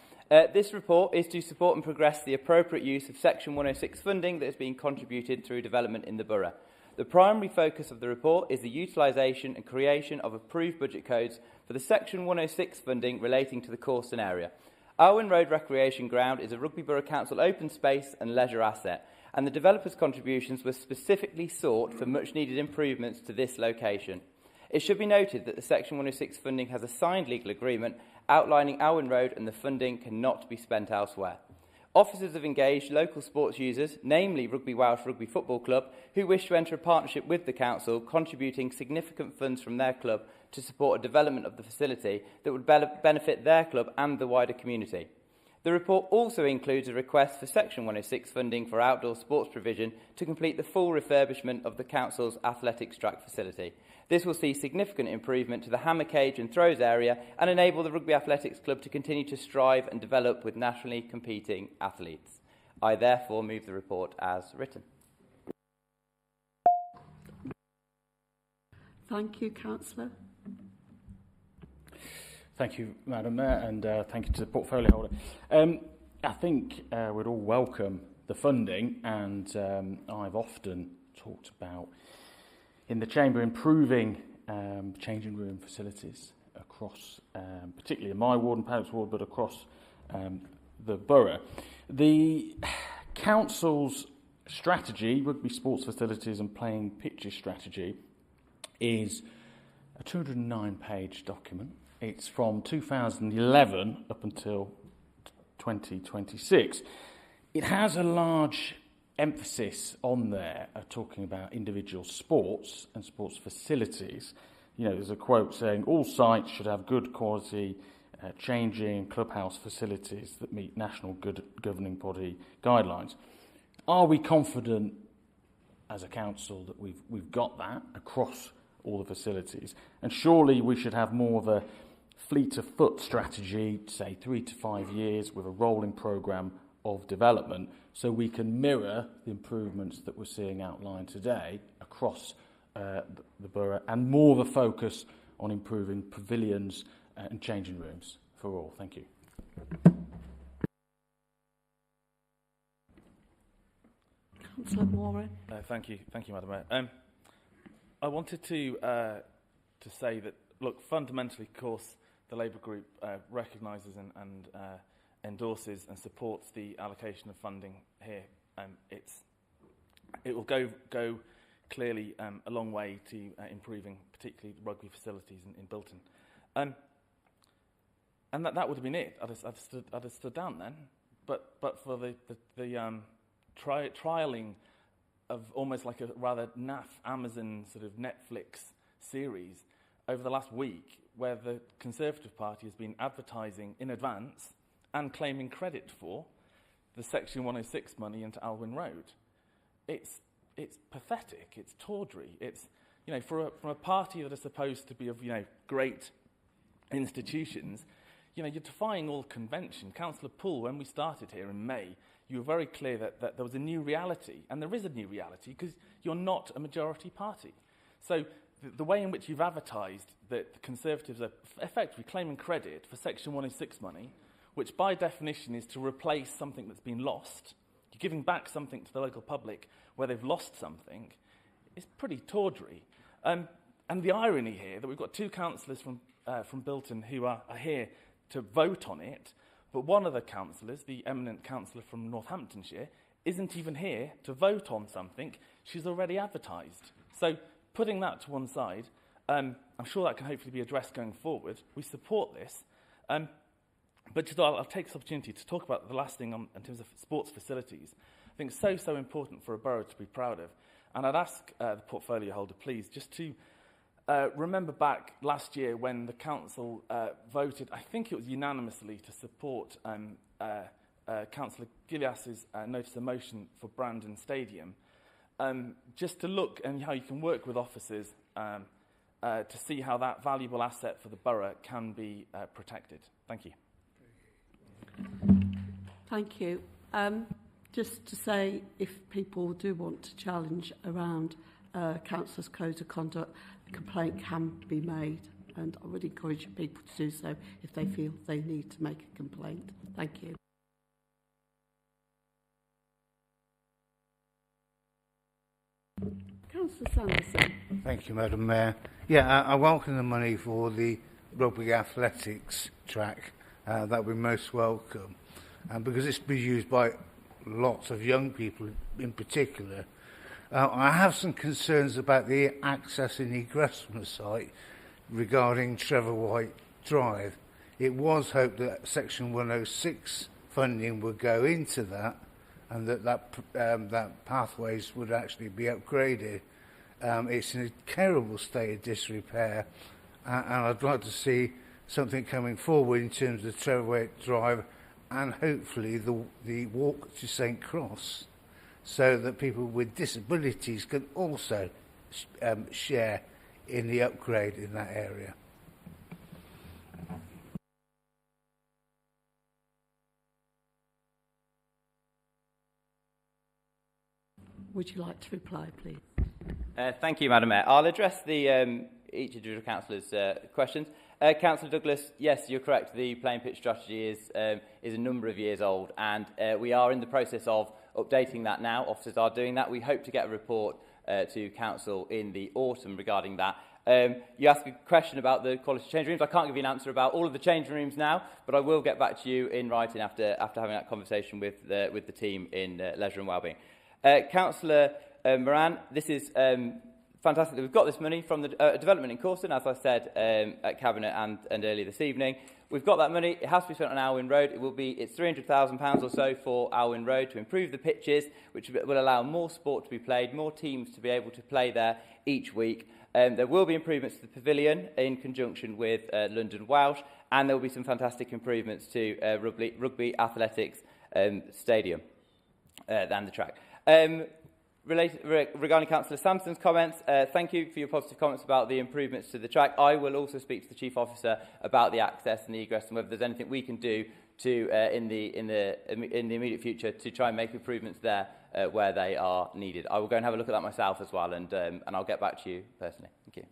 This report is to support and progress the appropriate use of Section 106 funding that has been contributed through development in the borough. The primary focus of the report is the utilisation and creation of approved budget codes for the Section 106 funding relating to the Corston area. Owen Road Recreation Ground is a Rugby Brough Council open space and leisure asset, and the developers' contributions were specifically sought for much-needed improvements to this location. It should be noted that the Section 106 funding has a signed legal agreement outlining Owen Road, and the funding cannot be spent elsewhere. Officers have engaged local sports users, namely Rugby Welsh Rugby Football Club, who wish to enter a partnership with the council, contributing significant funds from their club to support a development of the facility that would benefit their club and the wider community. The report also includes a request for Section 106 funding for outdoor sports provision to complete the full refurbishment of the council's athletics track facility. This will see significant improvement to the hammer cage and throws area and enable the Rugby Athletics Club to continue to strive and develop with nationally competing athletes. I therefore move the report as written. Thank you, Councillor. Thank you, Madam Mayor, and thank you to the portfolio holder. I think we'd all welcome the funding, and I've often talked about in the Chamber improving changing room facilities across, particularly in my ward and Paddock's ward, but across the borough. The council's strategy, rugby sports facilities and playing pitches strategy, is a 209-page document. It's from 2011 up until 2026. It has a large emphasis on there talking about individual sports and sports facilities. You know, there's a quote saying all sites should have good quality changing clubhouse facilities that meet national good governing body guidelines. Are we confident as a council that we've got that across all the facilities? And surely we should have more of a fleet of foot strategy, say 3 to 5 years, with a rolling programme of development, so we can mirror the improvements that we're seeing outlined today across the borough, and more of a focus on improving pavilions and changing rooms for all. Thank you. Councillor Warren. Thank you, Madam Mayor. I wanted to say that, look, fundamentally, of course, the Labour Group recognises and endorses and supports the allocation of funding here. It's it will go clearly a long way to improving particularly the rugby facilities in Bilton. And that would have been it. I'd have stood down then. But for the trialling of almost like a rather naff Amazon sort of Netflix series over the last week, where the Conservative Party has been advertising in advance and claiming credit for the Section 106 money into Alwyn Road. It's pathetic. It's tawdry. It's, you know, from a party that is supposed to be of, you know, great institutions, you know, you're defying all convention. Councillor Poole, when we started here in May, you were very clear that there was a new reality, and there is a new reality because you're not a majority party. So the way in which you've advertised that the Conservatives are effectively claiming credit for Section 106 money, which by definition is to replace something that's been lost, you're giving back something to the local public where they've lost something, is pretty tawdry. And the irony here that we've got two councillors from Bilton who are here to vote on it, but one of the councillors, the eminent councillor from Northamptonshire, isn't even here to vote on something she's already advertised. So putting that to one side, I'm sure that can hopefully be addressed going forward. We support this. But just, I'll take this opportunity to talk about the last thing in terms of sports facilities. I think it's so important for a borough to be proud of. And I'd ask the portfolio holder, please, just to remember back last year when the council voted, I think it was unanimously, to support Councillor Gillias's notice of motion for Brandon Stadium, just to look and how you can work with officers to see how that valuable asset for the borough can be protected. Thank you. Thank you. Just to say, if people do want to challenge around Councillors' Code of Conduct, a complaint can be made, and I would encourage people to do so if they feel they need to make a complaint. Thank you. Councillor Sanderson. Thank you, Madam Mayor. Yeah, I welcome the money for the rugby athletics track. That would be most welcome. Because it's been used by lots of young people in particular. I have some concerns about the access and egress from the site regarding Trevor White Drive. It was hoped that Section 106 funding would go into that, and that pathways would actually be upgraded. It's in a terrible state of disrepair, and I'd like to see something coming forward in terms of Trevor White Drive and hopefully the walk to St Cross, so that people with disabilities can also share in the upgrade in that area. Would you like to reply, please? Thank you, Madam Mayor. I'll address the each individual councillor's questions. Councillor Douglas, yes, you're correct. The playing pitch strategy is a number of years old, and we are in the process of updating that now. Officers are doing that. We hope to get a report to Council in the autumn regarding that. You asked a question about the quality change rooms. I can't give you an answer about all of the change rooms now, but I will get back to you in writing after having that conversation with the team in Leisure and Wellbeing. Councillor Moran, this is fantastic that we've got this money from the development in Corston, as I said at Cabinet and earlier this evening. We've got that money. It has to be spent on Alwyn Road. It's £300,000 or so for Alwyn Road to improve the pitches, which will allow more sport to be played, more teams to be able to play there each week. There will be improvements to the pavilion in conjunction with London Welsh, and there will be some fantastic improvements to Rugby Athletics Stadium and the track. Regarding Councillor Sampson's comments, thank you for your positive comments about the improvements to the track. I will also speak to the Chief Officer about the access and the egress and whether there's anything we can do to in the immediate future to try and make improvements there where they are needed. I will go and have a look at that myself as well, and I'll get back to you personally. Thank you.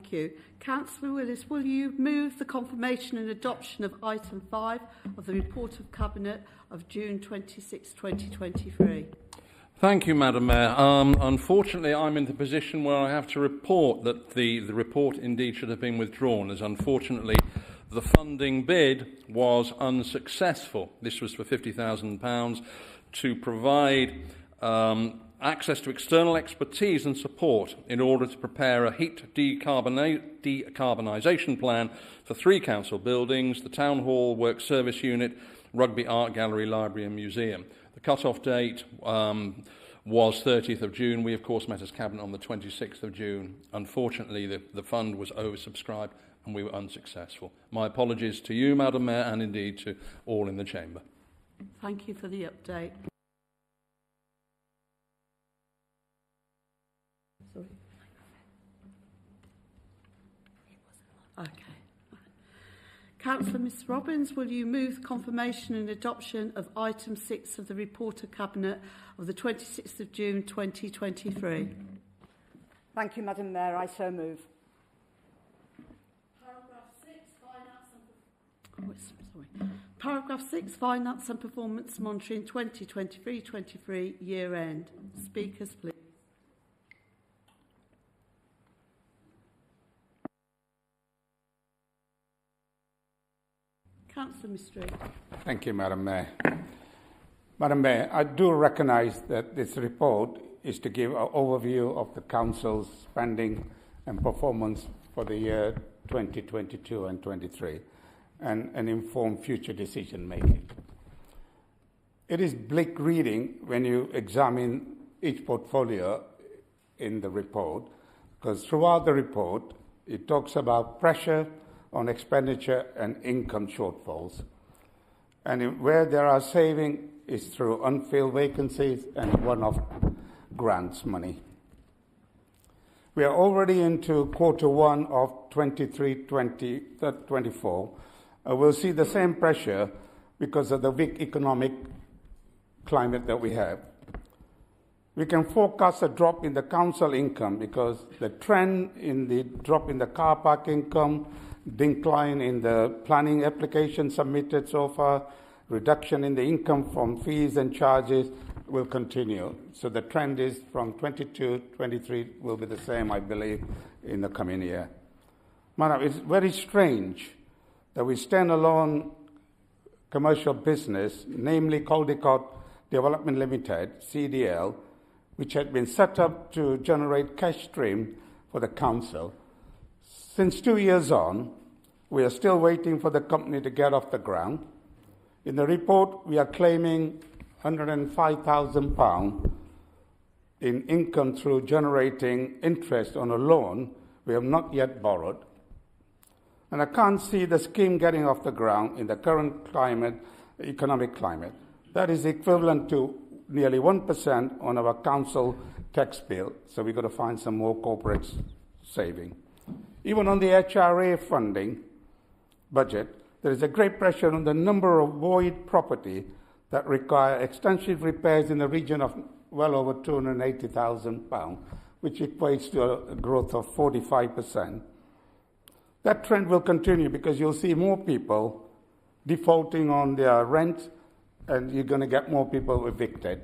Thank you. Councillor Willis, will you move the confirmation and adoption of item 5 of the report of Cabinet of June 26, 2023? Thank you, Madam Mayor. Unfortunately, I'm in the position where I have to report that the report indeed should have been withdrawn, as unfortunately the funding bid was unsuccessful. This was for £50,000 to provide access to external expertise and support in order to prepare a heat decarbonisation plan for 3 council buildings, the Town Hall, Work Service Unit, Rugby Art Gallery, Library and Museum. The cut-off date was 30th of June. We, of course, met as Cabinet on the 26th of June. Unfortunately, the fund was oversubscribed and we were unsuccessful. My apologies to you, Madam Mayor, and indeed to all in the Chamber. Thank you for the update. Sorry. Okay. Councillor Ms Robbins, will you move confirmation and adoption of item 6 of the report of Cabinet of the 26th of June 2023? Thank you, Madam Mayor. I so move. Paragraph 6, Finance and Performance Monitoring 2023-23 year end. Speakers, please. Councillor Mistry. Thank you, Madam Mayor. Madam Mayor, I do recognise that this report is to give an overview of the Council's spending and performance for the year 2022 and 23 and inform future decision making. It is bleak reading when you examine each portfolio in the report, because throughout the report it talks about pressure on expenditure and income shortfalls. And where there are saving is through unfilled vacancies and one-off grants money. We are already into quarter 1 of 23-24. We'll see the same pressure because of the weak economic climate that we have. We can forecast a drop in the council income because the trend in the drop in the car park income, decline in the planning application submitted so far, reduction in the income from fees and charges will continue. So the trend is from 22-23 will be the same, I believe, in the coming year. Madam, it's very strange that we stand-alone commercial business, namely Caldecott Development Limited, CDL, which had been set up to generate cash stream for the council. Since 2 years on, we are still waiting for the company to get off the ground. In the report, we are claiming £105,000 in income through generating interest on a loan we have not yet borrowed. And I can't see the scheme getting off the ground in the current climate, economic climate. That is equivalent to nearly 1% on our council tax bill, so we've got to find some more corporate saving. Even on the HRA funding budget, there is a great pressure on the number of void property that require extensive repairs in the region of well over £280,000, which equates to a growth of 45%. That trend will continue because you'll see more people defaulting on their rent and you're going to get more people evicted.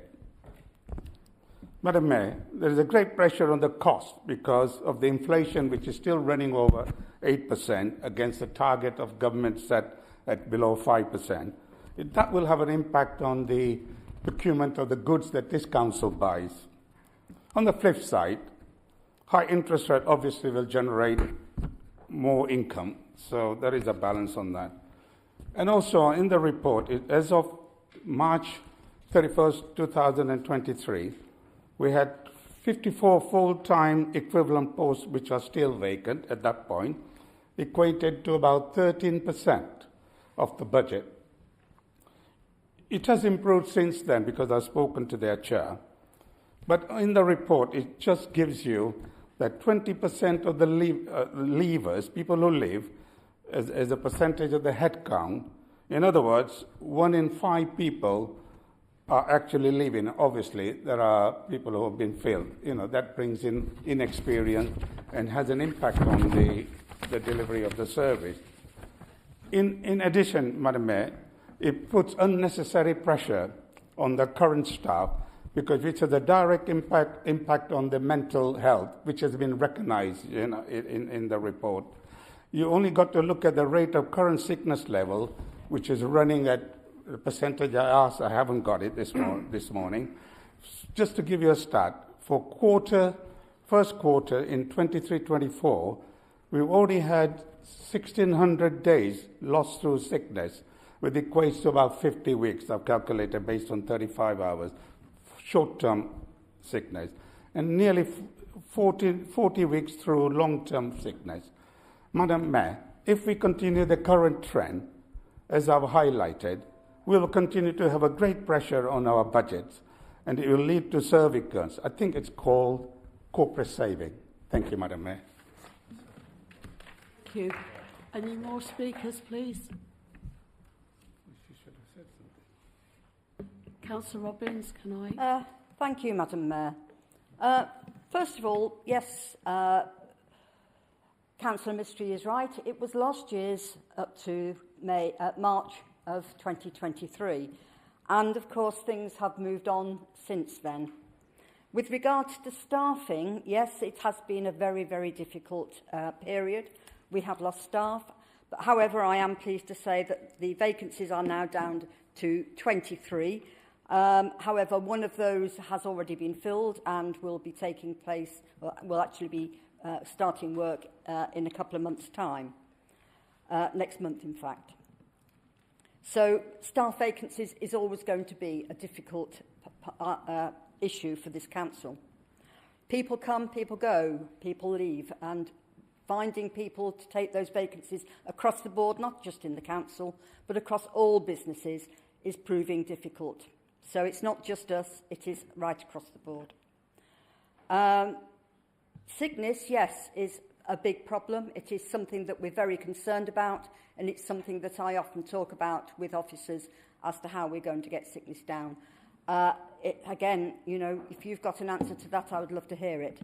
Madam Mayor, there is a great pressure on the cost because of the inflation which is still running over 8% against the target of government set at below 5%. That will have an impact on the procurement of the goods that this council buys. On the flip side, high interest rate obviously will generate more income, so there is a balance on that. And also in the report, as of March 31st, 2023, we had 54 full-time equivalent posts which are still vacant at that point, equated to about 13% of the budget. It has improved since then because I've spoken to their chair. But in the report, it just gives you that 20% of the leavers, people who leave, as a percentage of the headcount. In other words, 1 in 5 people are actually leaving. Obviously, there are people who have been filled. That brings in inexperience and has an impact on the delivery of the service. In addition, Madam Mayor, it puts unnecessary pressure on the current staff because which has a direct impact on the mental health, which has been recognized in the report. You only got to look at the rate of current sickness level, which is running at the percentage I asked, I haven't got it this morning. Just to give you a stat, for first quarter in 23-24, we've already had 1,600 days lost through sickness, which equates to about 50 weeks. I've calculated based on 35 hours, short-term sickness, and nearly 40 weeks through long-term sickness. Madam Mayor, if we continue the current trend, as I've highlighted, we will continue to have a great pressure on our budgets, and it will lead to cervicals. I think it's called corporate saving. Thank you, Madam Mayor. Thank you. Any more speakers, please? Councillor Robbins, can I? Thank you, Madam Mayor. First of all, yes, Councillor Mistry is right. It was last year's up to March of 2023. And, of course, things have moved on since then. With regards to staffing, yes, it has been a very, very difficult period. We have lost staff. But, however, I am pleased to say that the vacancies are now down to 23. However, one of those has already been filled and will be taking place, will actually be starting work in a couple of months' time, next month, in fact. So staff vacancies is always going to be a difficult issue for this council. People come, people go, people leave, and finding people to take those vacancies across the board, not just in the council, but across all businesses, is proving difficult. So it's not just us, it is right across the board. Sickness, yes, is a big problem. It is something that we're very concerned about, and it's something that I often talk about with officers as to how we're going to get sickness down. Again, you know, if you've got an answer to that, I would love to hear it.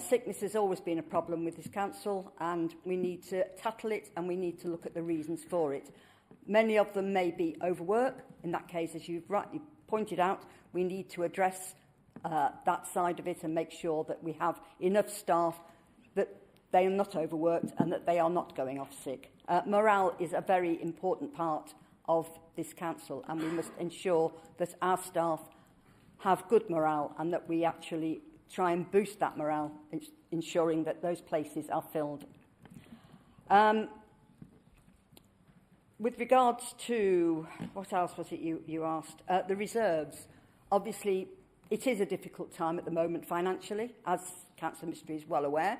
Sickness has always been a problem with this council, and we need to tackle it, and we need to look at the reasons for it. Many of them may be overwork. In that case, as you've rightly pointed out, we need to address that side of it and make sure that we have enough staff that they are not overworked and that they are not going off sick. Morale is a very important part of this council, and we must ensure that our staff have good morale and that we actually try and boost that morale, ensuring that those places are filled. With regards to, what else was it you asked? The reserves. Obviously, it is a difficult time at the moment financially, as Councillor Mistry is well aware.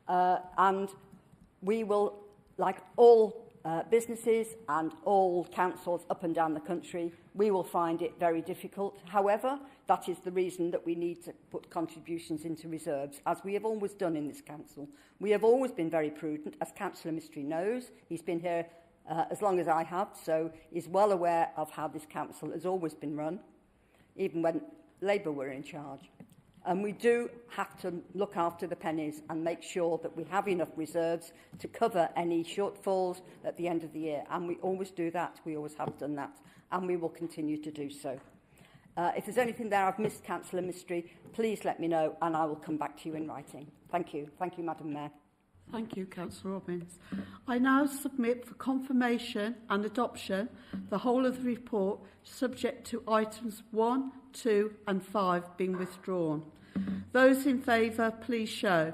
And we will, like all businesses and all councils up and down the country, we will find it very difficult. However, that is the reason that we need to put contributions into reserves, as we have always done in this council. We have always been very prudent, as Councillor Mistry knows. He's been here as long as I have, so he's well aware of how this council has always been run, even when Labour were in charge. And we do have to look after the pennies and make sure that we have enough reserves to cover any shortfalls at the end of the year. And we always do that. We always have done that. And we will continue to do so. If there's anything there I've missed, Councillor Mistry, please let me know and I will come back to you in writing. Thank you. Thank you, Madam Mayor. Thank you, Councillor Robbins. I now submit for confirmation and adoption the whole of the report, subject to items 1, 2 and 5 being withdrawn. Those in favour, please show.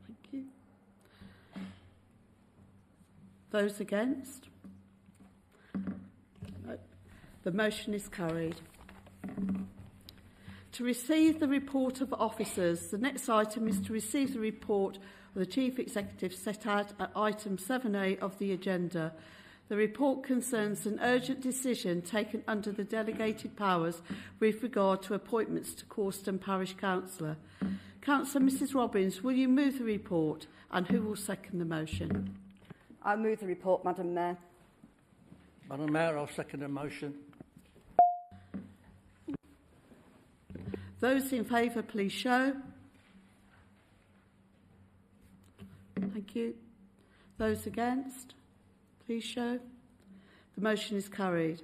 Thank you. Those against? No. The motion is carried. To receive the report of officers, the next item is to receive the report of the Chief Executive set out at item 7A of the agenda. The report concerns an urgent decision taken under the delegated powers with regard to appointments to Corston Parish Councillor. Councillor Mrs Robbins, will you move the report, and who will second the motion? I move the report, Madam Mayor. Madam Mayor, I'll second the motion. Those in favour, please show. Thank you. Those against, please show. The motion is carried.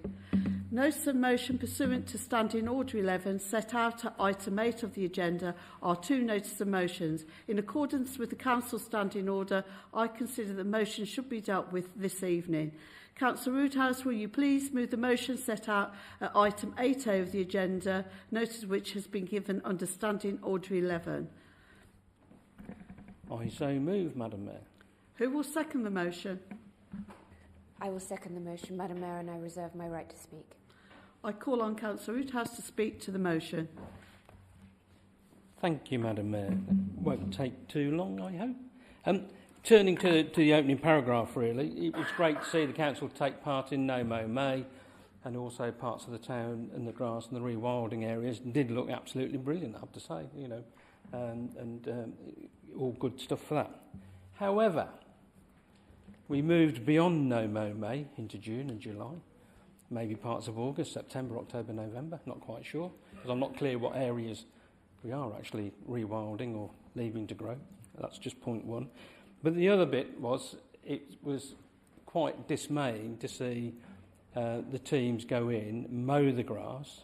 Notice of motion pursuant to Standing Order 11 set out at item 8 of the agenda are 2 notices of motions. In accordance with the Council Standing Order, I consider the motion should be dealt with this evening. Councillor Roodhouse, will you please move the motion set out at item 8A of the agenda, notice which has been given under Standing Order 11? I so move, Madam Mayor. Who will second the motion? I will second the motion, Madam Mayor, and I reserve my right to speak. I call on Councillor Roodhouse to speak to the motion. Thank you, Madam Mayor. Won't take too long, I hope. Turning to the opening paragraph, really, it was great to see the council take part in No Mow May, and also parts of the town and the grass and the rewilding areas did look absolutely brilliant, I have to say, you know, and all good stuff for that. However, we moved beyond No Mow May into June and July, maybe parts of August, September, October, November, not quite sure, because I'm not clear what areas we are actually rewilding or leaving to grow. That's just point one. But the other bit was, it was quite dismaying to see the teams go in, mow the grass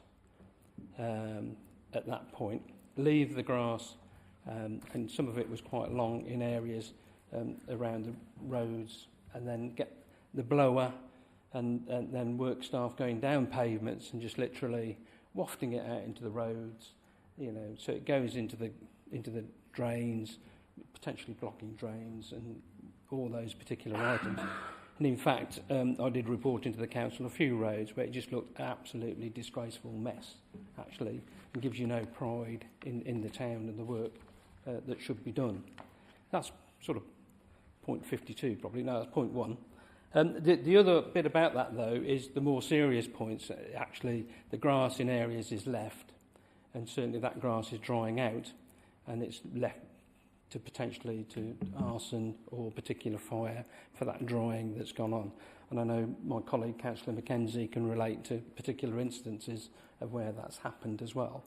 at that point, leave the grass, and some of it was quite long in areas around the roads, and then get the blower and then work staff going down pavements and just literally wafting it out into the roads, you know, so it goes into the drains, potentially blocking drains and all those particular items. And in fact, I did report into the council a few roads where it just looked absolutely disgraceful mess, actually, and gives you no pride in the town and the work that should be done. That's sort of point 52 probably, no, that's point 1. The other bit about that, though, is the more serious points. Actually, the grass in areas is left, and certainly that grass is drying out, and it's left to potentially to arson or particular fire for that drying that's gone on. And I know my colleague, Councillor Mackenzie, can relate to particular instances of where that's happened as well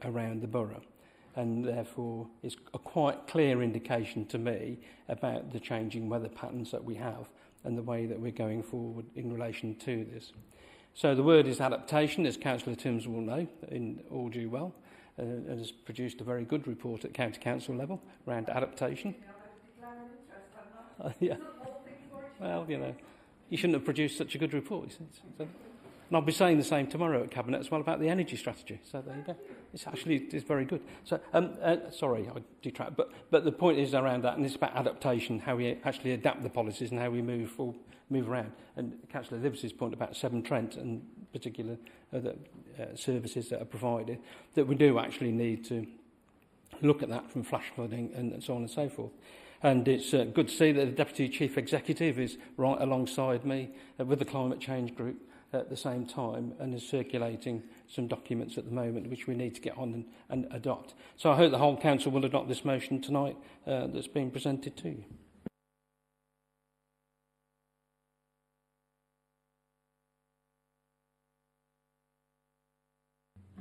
around the borough. And therefore, it's a quite clear indication to me about the changing weather patterns that we have and the way that we're going forward in relation to this. So the word is adaptation, as Councillor Timms will know, in all due well, and has produced a very good report at County Council level around adaptation. Yeah. Well, you know, you shouldn't have produced such a good report. And I'll be saying the same tomorrow at Cabinet as well about the energy strategy. So there you go. It's very good. So, sorry, I detract. But the point is around that, and it's about adaptation, how we actually adapt the policies and how we move around. And Councillor Livesey's point about Severn Trent and particular other services that are provided, that we do actually need to look at that from flash flooding and so on and so forth. And it's good to see that the Deputy Chief Executive is right alongside me with the Climate Change Group at the same time and is circulating some documents at the moment which we need to get on and adopt. So I hope the whole Council will adopt this motion tonight that's being presented to you.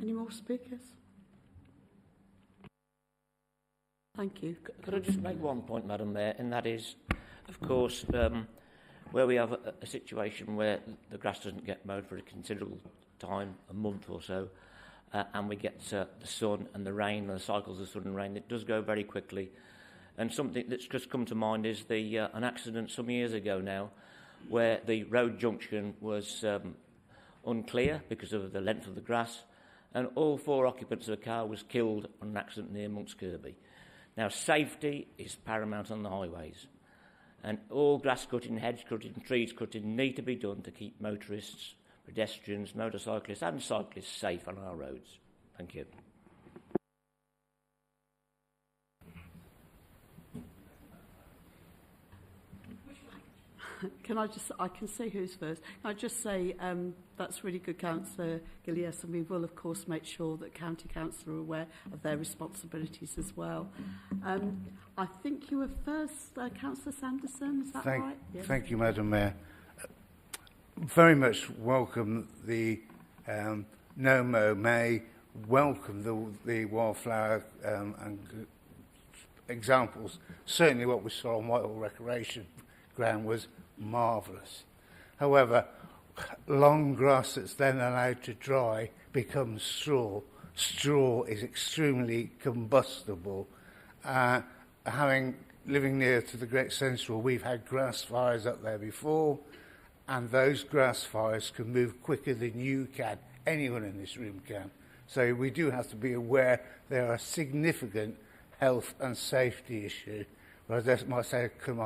Any more speakers? Thank you. Could I just make one point, Madam Mayor, and that is, of course, where we have a situation where the grass doesn't get mowed for a considerable time, a month or so, and we get the sun and the rain, and the cycles of sun and rain, it does go very quickly. And something that's just come to mind is an accident some years ago now, where the road junction was unclear because of the length of the grass, and all 4 occupants of a car was killed on an accident near Monks Kirby. Now, safety is paramount on the highways, and all grass cutting, hedge cutting, trees cutting need to be done to keep motorists, pedestrians, motorcyclists and cyclists safe on our roads. Thank you. I can see who's first. Can I just say that's really good, Councillor Gillies, and we will, of course, make sure that County Council are aware of their responsibilities as well. I think you were first, Councillor Sanderson, is that right? Yes. Thank you, Madam Mayor. Very much welcome the No Mow May, welcome the wildflower and examples. Certainly what we saw on Whitehall Recreation Ground was marvellous. However, long grass that's then allowed to dry becomes straw. Straw is extremely combustible. Living near to the Great Central, we've had grass fires up there before, and those grass fires can move quicker than you can. Anyone in this room can. So we do have to be aware there are significant health and safety issues. Whereas my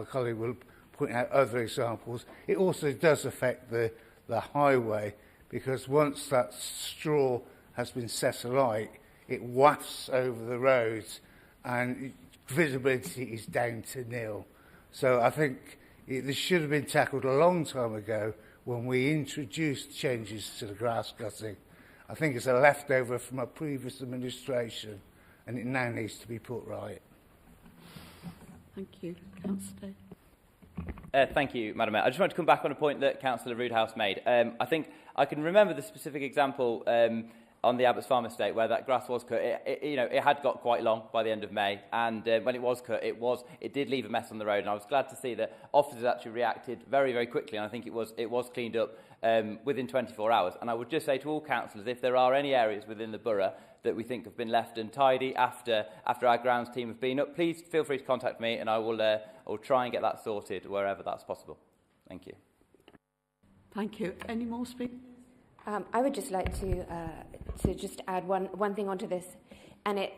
colleague will point out other examples. It also does affect the highway, because once that straw has been set alight, it wafts over the roads and visibility is down to nil. So I think this should have been tackled a long time ago when we introduced changes to the grass cutting. I think it's a leftover from a previous administration, and it now needs to be put right. Thank you. Councillor. Thank you, Madam Mayor. I just want to come back on a point that Councillor Roodhouse made. I think I can remember the specific example on the Abbots Farm estate where that grass was cut. It had got quite long by the end of May, and when it was cut, it did leave a mess on the road. And I was glad to see that officers actually reacted very, very quickly. And I think it was cleaned up within 24 hours. And I would just say to all councillors, if there are any areas within the borough that we think have been left untidy after our grounds team have been up, please feel free to contact me, and I will try and get that sorted wherever that's possible. Thank you. Thank you. Any more speakers? I would just like to just add one thing onto this, and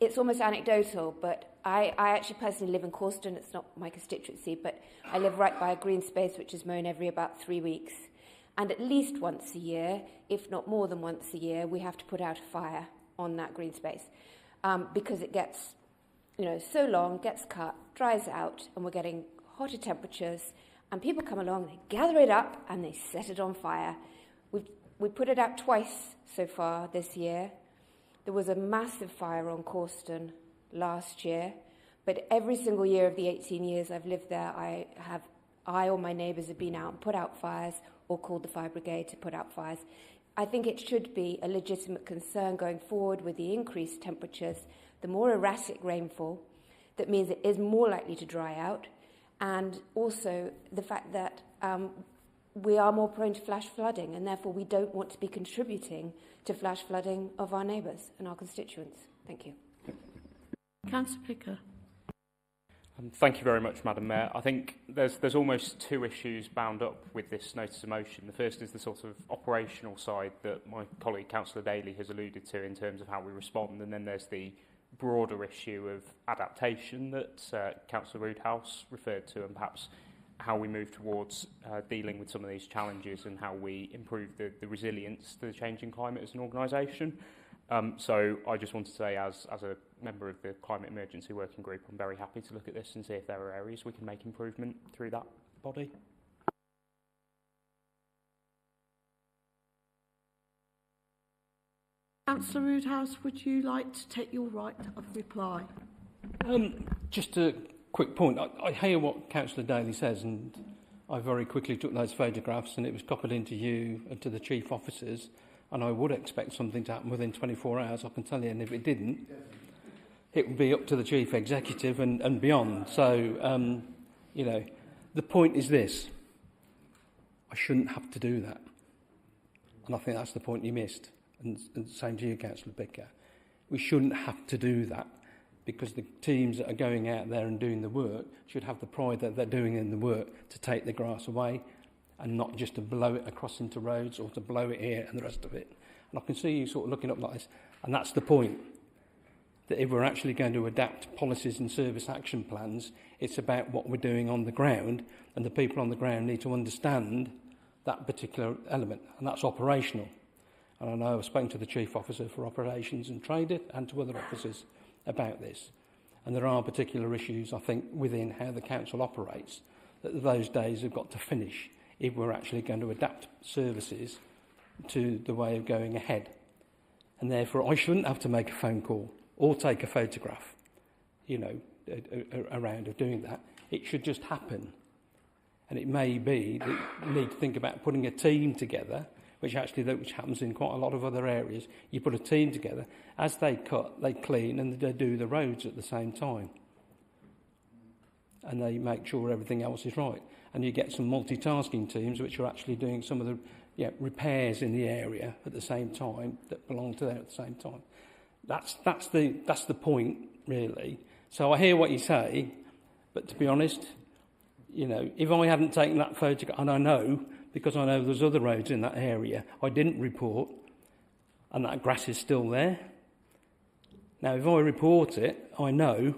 it's almost anecdotal, but I actually personally live in Corston. It's not my constituency, but I live right by a green space which is mown every about 3 weeks. And at least once a year, if not more than once a year, we have to put out a fire on that green space because it gets, so long, gets cut, dries out, and we're getting hotter temperatures. And people come along, they gather it up, and they set it on fire. We put it out twice so far this year. There was a massive fire on Corston last year, but every single year of the 18 years I've lived there, I or my neighbours have been out and put out fires or called the fire brigade to put out fires. I think it should be a legitimate concern going forward with the increased temperatures, the more erratic rainfall. That means it is more likely to dry out, and also the fact that we are more prone to flash flooding, and therefore we don't want to be contributing to flash flooding of our neighbours and our constituents. Thank you. Councillor Picker. Thank you very much, Madam Mayor. I think there's almost two issues bound up with this notice of motion. The first is the sort of operational side that my colleague Councillor Daly has alluded to in terms of how we respond, and then there's the broader issue of adaptation that Councillor Roodhouse referred to, and perhaps how we move towards dealing with some of these challenges and how we improve the resilience to the changing climate as an organisation. So I just want to say, as a member of the Climate Emergency Working Group, I'm very happy to look at this and see if there are areas we can make improvement through that body. Councillor Roodhouse, would you like to take your right of reply? Just a quick point. I hear what Councillor Daly says, and I very quickly took those photographs, and it was copied into you and to the chief officers, and I would expect something to happen within 24 hours, I can tell you, and if it didn't, it would be up to the chief executive and beyond. So, the point is this. I shouldn't have to do that. And I think that's the point you missed. And same to you, Councillor Picker. We shouldn't have to do that, because the teams that are going out there and doing the work should have the pride that they're doing in the work to take the grass away and not just to blow it across into roads or to blow it here and the rest of it. And I can see you sort of looking up like this. And that's the point, that if we're actually going to adapt policies and service action plans, it's about what we're doing on the ground, and the people on the ground need to understand that particular element, and that's operational. And I know I've spoken to the Chief Officer for Operations and Trade and to other officers about this. And there are particular issues, I think, within how the council operates, that those days have got to finish if we're actually going to adapt services to the way of going ahead. And therefore, I shouldn't have to make a phone call or take a photograph, around of doing that. It should just happen. And it may be that you need to think about putting a team together, which happens in quite a lot of other areas. You put a team together. As they cut, they clean, and they do the roads at the same time. And they make sure everything else is right. and you get some multitasking teams which are actually doing some of the repairs in the area at the same time that belong to them at the same time. That's the point, really. So I hear what you say, but to be honest, if I hadn't taken that photograph, and I know, because I know there's other roads in that area, I didn't report, and that grass is still there. Now, if I report it, I know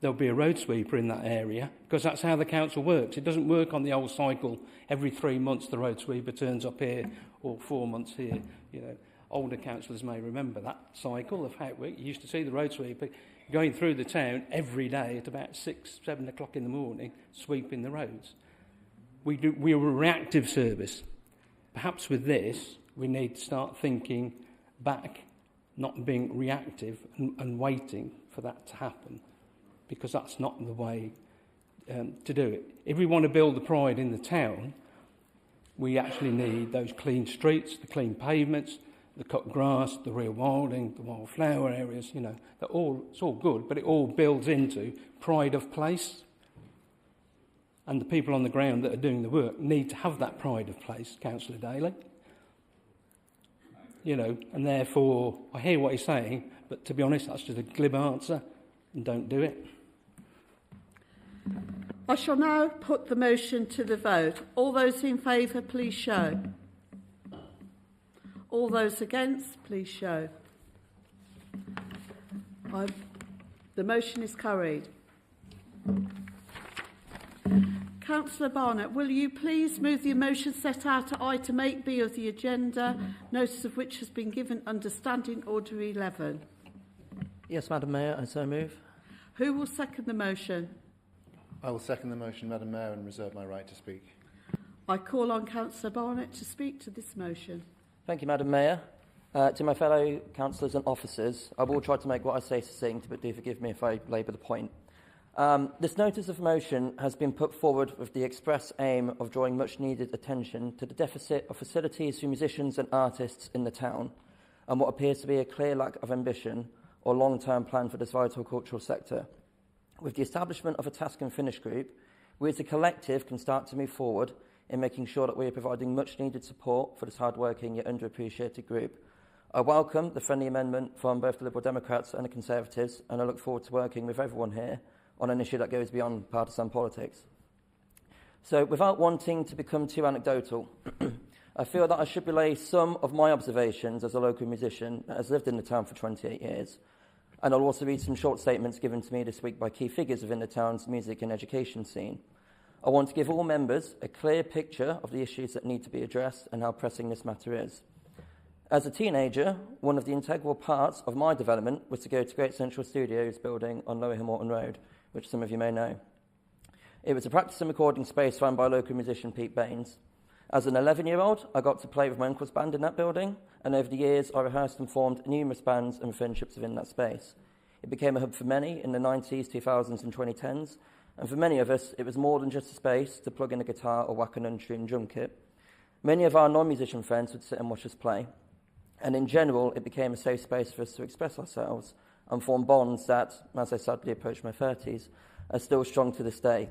there'll be a road sweeper in that area, because that's how the council works. It doesn't work on the old cycle. Every 3 months the road sweeper turns up here, or 4 months here. Older councillors may remember that cycle of how it worked. You used to see the road sweeper going through the town every day at about 6, 7 o'clock in the morning, sweeping the roads. We are a reactive service. Perhaps with this, we need to start thinking back, not being reactive and waiting for that to happen, because that's not the way to do it. If we want to build the pride in the town, we actually need those clean streets, the clean pavements, the cut grass, the rewilding, the wildflower areas, it's all good, but it all builds into pride of place. And the people on the ground that are doing the work need to have that pride of place, Councillor Daly. And therefore, I hear what he's saying, but to be honest, that's just a glib answer, and don't do it. I shall now put the motion to the vote. All those in favour, please show. All those against, please show. The motion is carried. Councillor Barnett, will you please move the motion set out at item 8B of the agenda, notice of which has been given under Standing Order 11? Yes, Madam Mayor, I so move. Who will second the motion? I will second the motion, Madam Mayor, and reserve my right to speak. I call on Councillor Barnett to speak to this motion. Thank you, Madam Mayor. To my fellow councillors and officers, I will try to make what I say succinct, but do forgive me if I labour the point. This notice of motion has been put forward with the express aim of drawing much-needed attention to the deficit of facilities for musicians and artists in the town, and what appears to be a clear lack of ambition or long-term plan for this vital cultural sector. With the establishment of a task and finish group, we as a collective can start to move forward in making sure that we are providing much-needed support for this hard-working yet underappreciated group. I welcome the friendly amendment from both the Liberal Democrats and the Conservatives, and I look forward to working with everyone here on an issue that goes beyond partisan politics. So, without wanting to become too anecdotal, I feel that I should relay some of my observations as a local musician that has lived in the town for 28 years, and I'll also read some short statements given to me this week by key figures within the town's music and education scene. I want to give all members a clear picture of the issues that need to be addressed and how pressing this matter is. As a teenager, one of the integral parts of my development was to go to Great Central Studios building on Lower Hillmorton Road, which some of you may know. It was a practice and recording space run by local musician Pete Baines. As an 11-year-old, I got to play with my uncle's band in that building, and over the years I rehearsed and formed numerous bands and friendships within that space. It became a hub for many in the 90s, 2000s and 2010s, and for many of us, it was more than just a space to plug in a guitar or whack an untuned drum kit. Many of our non-musician friends would sit and watch us play, and in general, it became a safe space for us to express ourselves and form bonds that, as I sadly approach my 30s, are still strong to this day.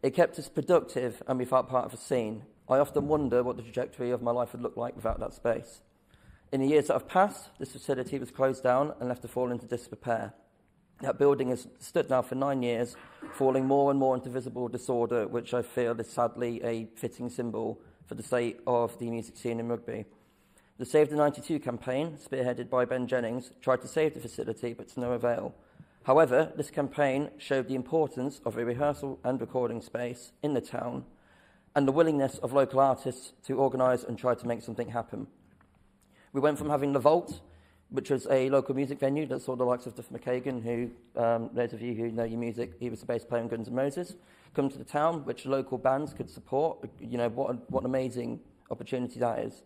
It kept us productive, and we felt part of a scene. I often wonder what the trajectory of my life would look like without that space. In the years that have passed, this facility was closed down and left to fall into disrepair. That building has stood now for 9 years, falling more and more into visible disorder, which I feel is sadly a fitting symbol for the state of the music scene in Rugby. The Save the 92 campaign, spearheaded by Ben Jennings, tried to save the facility, but to no avail. However, this campaign showed the importance of a rehearsal and recording space in the town and the willingness of local artists to organise and try to make something happen. We went from having The Vault, which was a local music venue that saw the likes of Duff McKagan, who, those of you who know your music, he was the bass player in Guns N' Roses, come to the town, which local bands could support. You know, what an amazing opportunity that is.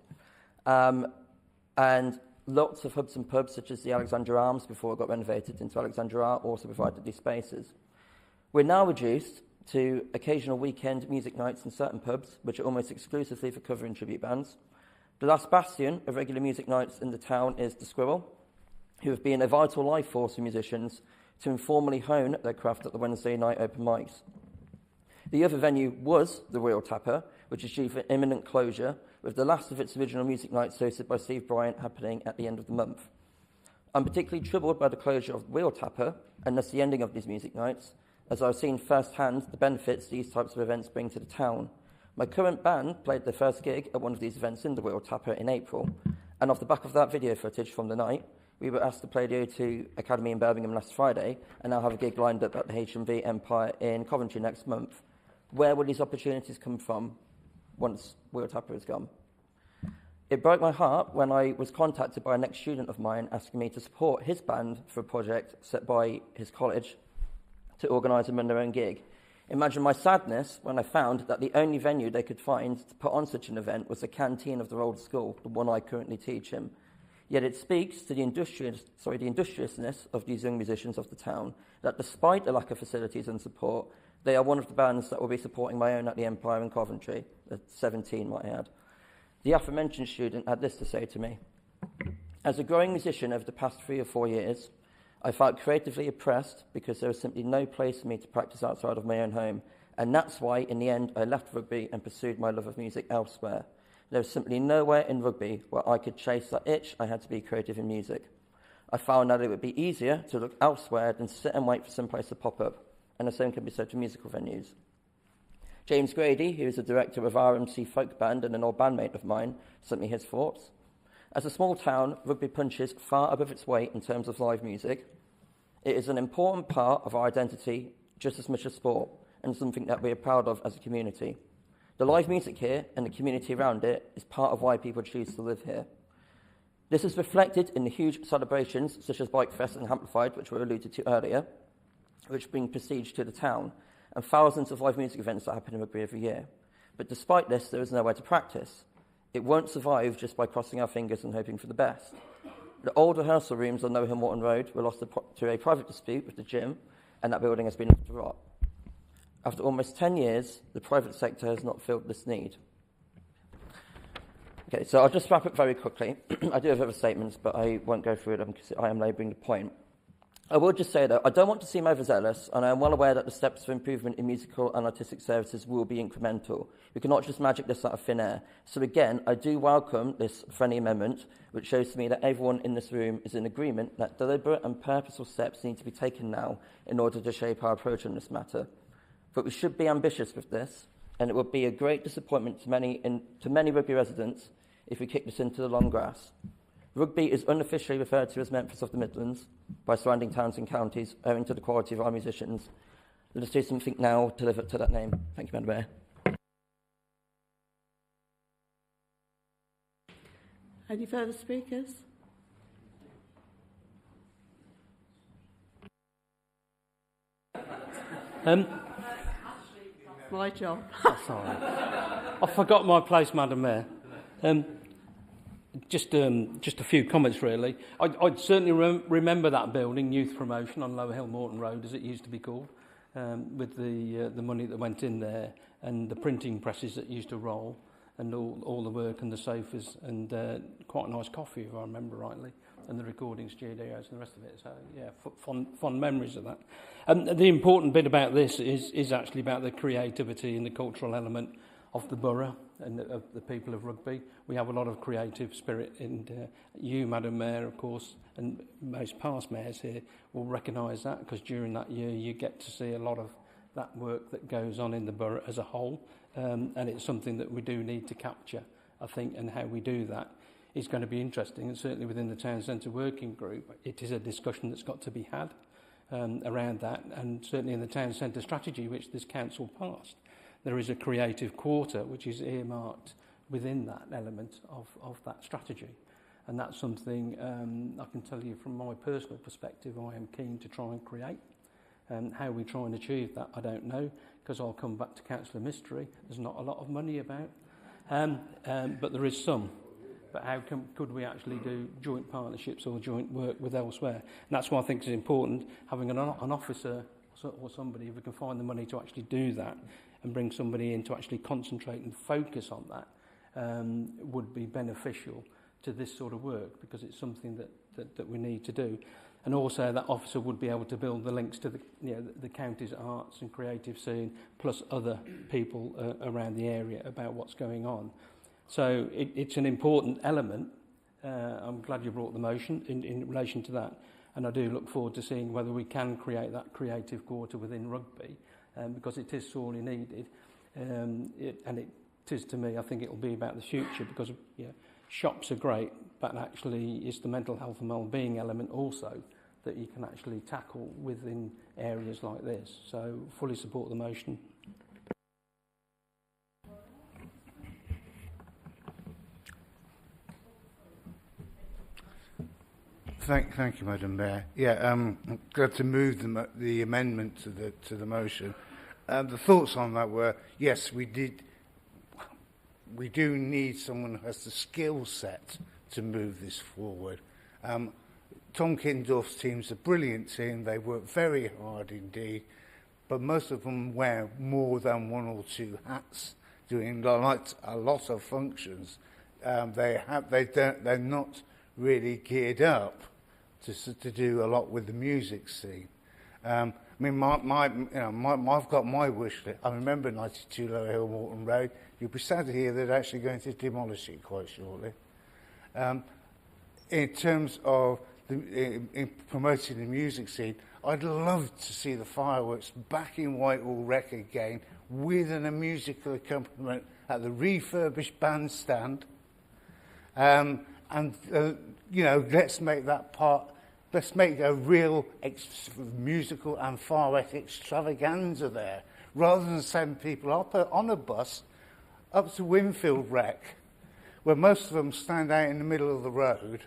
And lots of hubs and pubs, such as the Alexandra Arms, before it got renovated into Alexandra Art, also provided these spaces. We're now reduced to occasional weekend music nights in certain pubs, which are almost exclusively for cover and tribute bands. The last bastion of regular music nights in the town is The Squirrel, who have been a vital life force for musicians to informally hone their craft at the Wednesday night open mics. The other venue was the Royal Tapper, which is due for imminent closure, with the last of its original music nights hosted by Steve Bryant happening at the end of the month. I'm particularly troubled by the closure of the Royal Tapper, and thus the ending of these music nights, as I've seen firsthand the benefits these types of events bring to the town. My current band played their first gig at one of these events in the Royal Tapper in April, and off the back of that video footage from the night, we were asked to play the O2 Academy in Birmingham last Friday, and now have a gig lined up at the H&V Empire in Coventry next month. Where will these opportunities come from once Royal Tapper is gone? It broke my heart when I was contacted by an ex-student of mine asking me to support his band for a project set by his college to organise and run their own gig. Imagine my sadness when I found that the only venue they could find to put on such an event was the canteen of their old school, the one I currently teach in. Yet it speaks to the industriousness of these young musicians of the town, that despite the lack of facilities and support, they are one of the bands that will be supporting my own at the Empire in Coventry, at 17 might I add. The aforementioned student had this to say to me: as a growing musician over the past 3 or 4 years, I felt creatively oppressed because there was simply no place for me to practice outside of my own home, and that's why, in the end, I left rugby and pursued my love of music elsewhere. There was simply nowhere in rugby where I could chase that itch I had to be creative in music. I found that it would be easier to look elsewhere than sit and wait for some place to pop up, and the same can be said for musical venues. James Grady, who is the director of RMC Folk Band and an old bandmate of mine, sent me his thoughts. As a small town, rugby punches far above its weight in terms of live music. It is an important part of our identity, just as much as sport, and something that we are proud of as a community. The live music here and the community around it is part of why people choose to live here. This is reflected in the huge celebrations, such as Bike Fest and Amplified, which were alluded to earlier, which bring prestige to the town, and thousands of live music events that happen in rugby every year. But despite this, there is nowhere to practice. It won't survive just by crossing our fingers and hoping for the best. The old rehearsal rooms on Nowhill Morton Road were lost to a private dispute with the gym, and that building has been left to rot. After almost 10 years, the private sector has not filled this need. Okay, so I'll just wrap up very quickly. I do have other statements, but I won't go through them because I am labouring the point. I will just say, though, I don't want to seem overzealous, and I am well aware that the steps for improvement in musical and artistic services will be incremental. We cannot just magic this out of thin air. So again, I do welcome this friendly amendment, which shows to me that everyone in this room is in agreement that deliberate and purposeful steps need to be taken now in order to shape our approach on this matter. But we should be ambitious with this, and it would be a great disappointment to many rugby residents if we kick this into the long grass. Rugby is unofficially referred to as Memphis of the Midlands by surrounding towns and counties, owing to the quality of our musicians. Let us do something now to live up to that name. Thank you, Madam Mayor. Any further speakers? My job. Sorry. I forgot my place, Madam Mayor. Just a few comments, really. I'd certainly remember that building, Youth Promotion, on Lower Hill Morton Road, as it used to be called, with the money that went in there, and the printing presses that used to roll, and all the work and the sofas, and quite a nice coffee, if I remember rightly, and the recording studios and the rest of it. So, yeah, fond memories of that. The important bit about this is actually about the creativity and the cultural element of the borough and of the people of Rugby. We have a lot of creative spirit, and you, Madam Mayor, of course, and most past mayors here will recognise that, because during that year you get to see a lot of that work that goes on in the borough as a whole, and it's something that we do need to capture, I think, and how we do that is going to be interesting, and certainly within the Town Centre Working Group it is a discussion that's got to be had around that, and certainly in the Town Centre strategy which this council passed, there is a creative quarter which is earmarked within that element of that strategy. And that's something I can tell you from my personal perspective I am keen to try and create. How we try and achieve that, I don't know, because I'll come back to Councillor Mystery. There's not a lot of money about, but there is some. But how could we actually do joint partnerships or joint work with elsewhere? And that's why I think it's important having an officer or somebody, if we can find the money to actually do that, and bring somebody in to actually concentrate and focus on that, would be beneficial to this sort of work, because it's something that we need to do. And also that officer would be able to build the links to the county's arts and creative scene, plus other people around the area about what's going on. So it's an important element. I'm glad you brought the motion in relation to that. And I do look forward to seeing whether we can create that creative quarter within rugby, because it is sorely needed. And it is, to me, I think it will be about the future, because shops are great, but actually it's the mental health and well-being element also that you can actually tackle within areas like this. So fully support the motion. Thank you, Madam Mayor. Yeah, I'm glad to move the amendment to the motion. The thoughts on that were, yes, we do need someone who has the skill set to move this forward. Tom Kindorf's team's a brilliant team. They work very hard indeed, but most of them wear more than one or two hats, doing a lot of functions. They're not really geared up to do a lot with the music scene. I mean, I've got my wish list. I remember 92 Lower Hill Morton Road. You'll be sad to hear they're actually going to demolish it quite shortly. In terms of in promoting the music scene, I'd love to see the fireworks back in Whitehall Rec again with a musical accompaniment at the refurbished bandstand. Let's make that part. Let's make a real musical and firework extravaganza there, rather than send people up on a bus up to Winfield Rec, where most of them stand out in the middle of the road,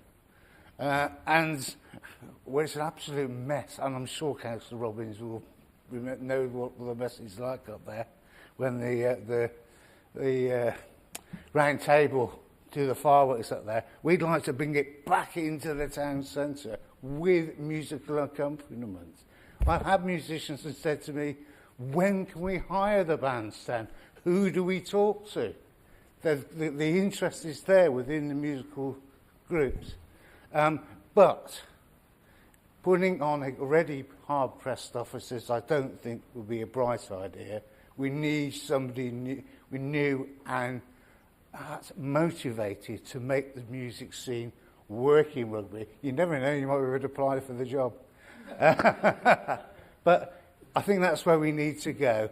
and where it's an absolute mess. And I'm sure Councillor Robbins will know what the mess is like up there when the round table do the fireworks up there. We'd like to bring it back into the town centre with musical accompaniment. I've had musicians that said to me, when can we hire the bandstand? Who do we talk to? The interest is there within the musical groups. But putting on already hard-pressed officers, I don't think would be a bright idea. We need somebody new and motivated to make the music scene work in rugby. You never know, you might have applied for the job. But I think that's where we need to go.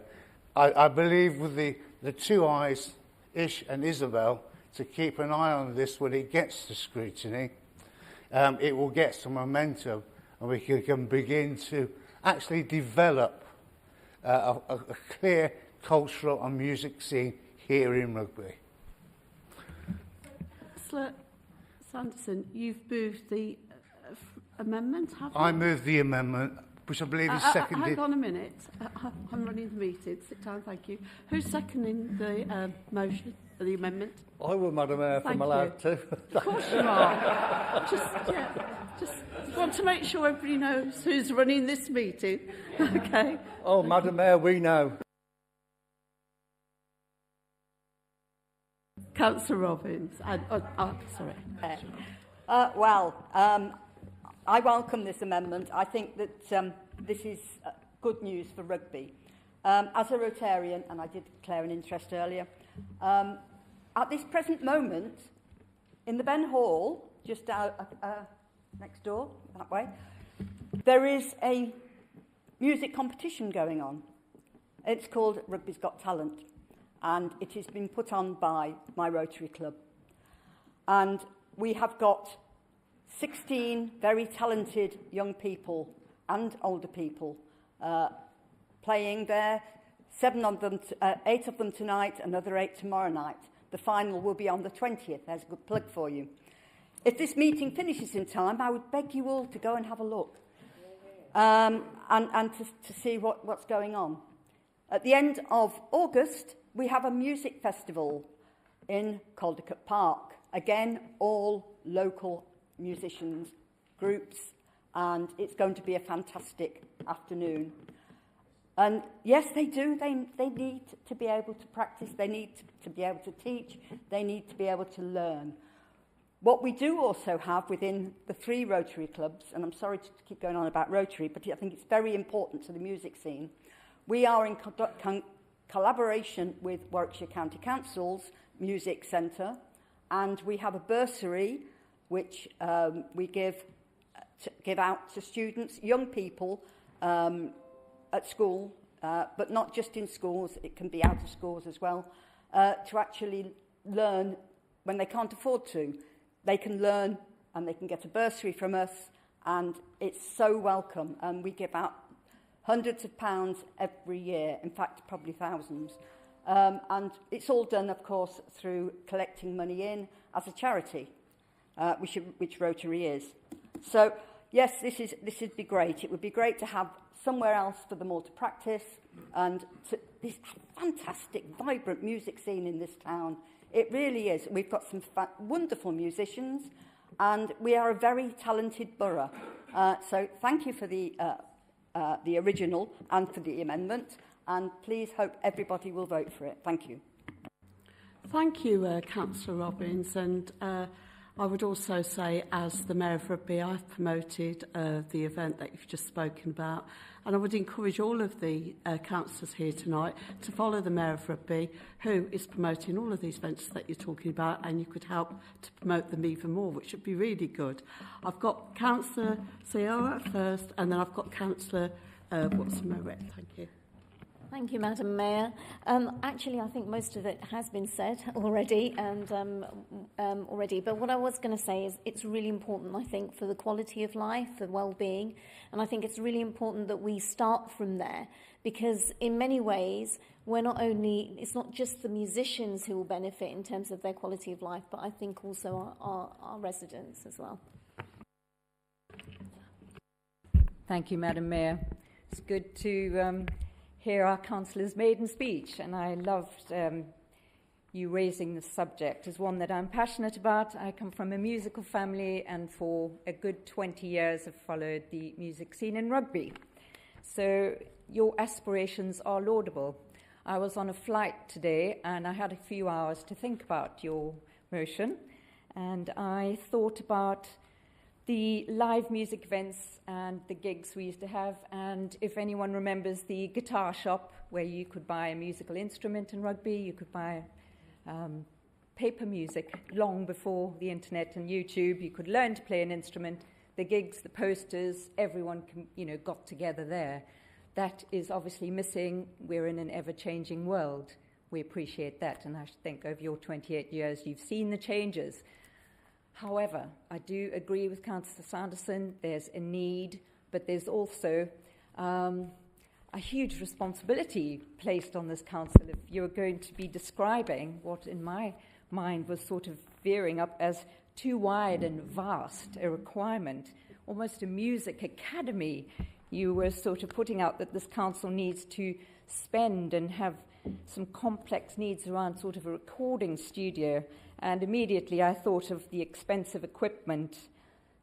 I believe with the two eyes, Ish and Isabel, to keep an eye on this when it gets to scrutiny, it will get some momentum, and we can begin to actually develop a clear cultural and music scene here in Rugby. Councillor Sanderson, you've moved the amendment, have you? I moved the amendment, which I believe is seconded. Hang on a minute. I'm running the meeting. Sit down, thank you. Who's seconding the motion, the amendment? I will, Madam Mayor, if I'm allowed to. Of course you are. Just want to make sure everybody knows who's running this meeting. Okay. Oh, Madam Mayor, we know. Councillor Robbins. Sorry. I welcome this amendment. I think that this is good news for rugby. As a Rotarian, and I did declare an interest earlier, at this present moment, in the Ben Hall, just next door, that way, there is a music competition going on. It's called Rugby's Got Talent, and it has been put on by my Rotary Club. And we have got 16 very talented young people and older people playing there. 8 of them tonight, another 8 tomorrow night. The final will be on the 20th. There's a good plug for you. If this meeting finishes in time, I would beg you all to go and have a look and to see what's going on. At the end of August, we have a music festival in Caldicott Park. Again, all local musicians, groups, and it's going to be a fantastic afternoon. And yes, they do. They need to be able to practice. They need to be able to teach. They need to be able to learn. What we do also have within the 3 Rotary clubs, and I'm sorry to keep going on about Rotary, but I think it's very important to the music scene, we are in collaboration with Warwickshire County Council's Music Centre, and we have a bursary which we give out to students, young people at school, but not just in schools, it can be out of schools as well, to actually learn when they can't afford to. They can learn and they can get a bursary from us, and it's so welcome. And we give out hundreds of pounds every year, in fact, probably thousands. And it's all done, of course, through collecting money in as a charity, which Rotary is. So, yes, this would be great. It would be great to have somewhere else for them all to practice, and this fantastic, vibrant music scene in this town. It really is. We've got some wonderful musicians, and we are a very talented borough. So thank you for the original and for the amendment, and please hope everybody will vote for it. Thank you. Thank you, Councillor Robbins, and I would also say, as the Mayor of Rugby, I've promoted the event that you've just spoken about, and I would encourage all of the councillors here tonight to follow the Mayor of Rugby, who is promoting all of these events that you're talking about, and you could help to promote them even more, which would be really good. I've got Councillor Sierra first, and then I've got Councillor Watson-Moret. Thank you. Thank you, Madam Mayor. Actually, I think most of it has been said already, but what I was going to say is it's really important, I think, for the quality of life, the well-being, and I think it's really important that we start from there, because in many ways, it's not just the musicians who will benefit in terms of their quality of life, but I think also our residents as well. Thank you, Madam Mayor. It's good to hear our councillor's maiden speech, and I loved you raising the subject as one that I'm passionate about. I come from a musical family, and for a good 20 years have followed the music scene in Rugby. So your aspirations are laudable. I was on a flight today, and I had a few hours to think about your motion, and I thought about the live music events and the gigs we used to have, and if anyone remembers the guitar shop where you could buy a musical instrument in Rugby, you could buy paper music long before the internet and YouTube, you could learn to play an instrument, the gigs, the posters, everyone got together there. That is obviously missing. We're in an ever-changing world. We appreciate that, and I think over your 28 years you've seen the changes. However, I do agree with Councillor Sanderson, there's a need, but there's also a huge responsibility placed on this council if you're going to be describing what in my mind was sort of veering up as too wide and vast a requirement, almost a music academy. You were sort of putting out that this council needs to spend and have some complex needs around sort of a recording studio. And immediately I thought of the expensive equipment,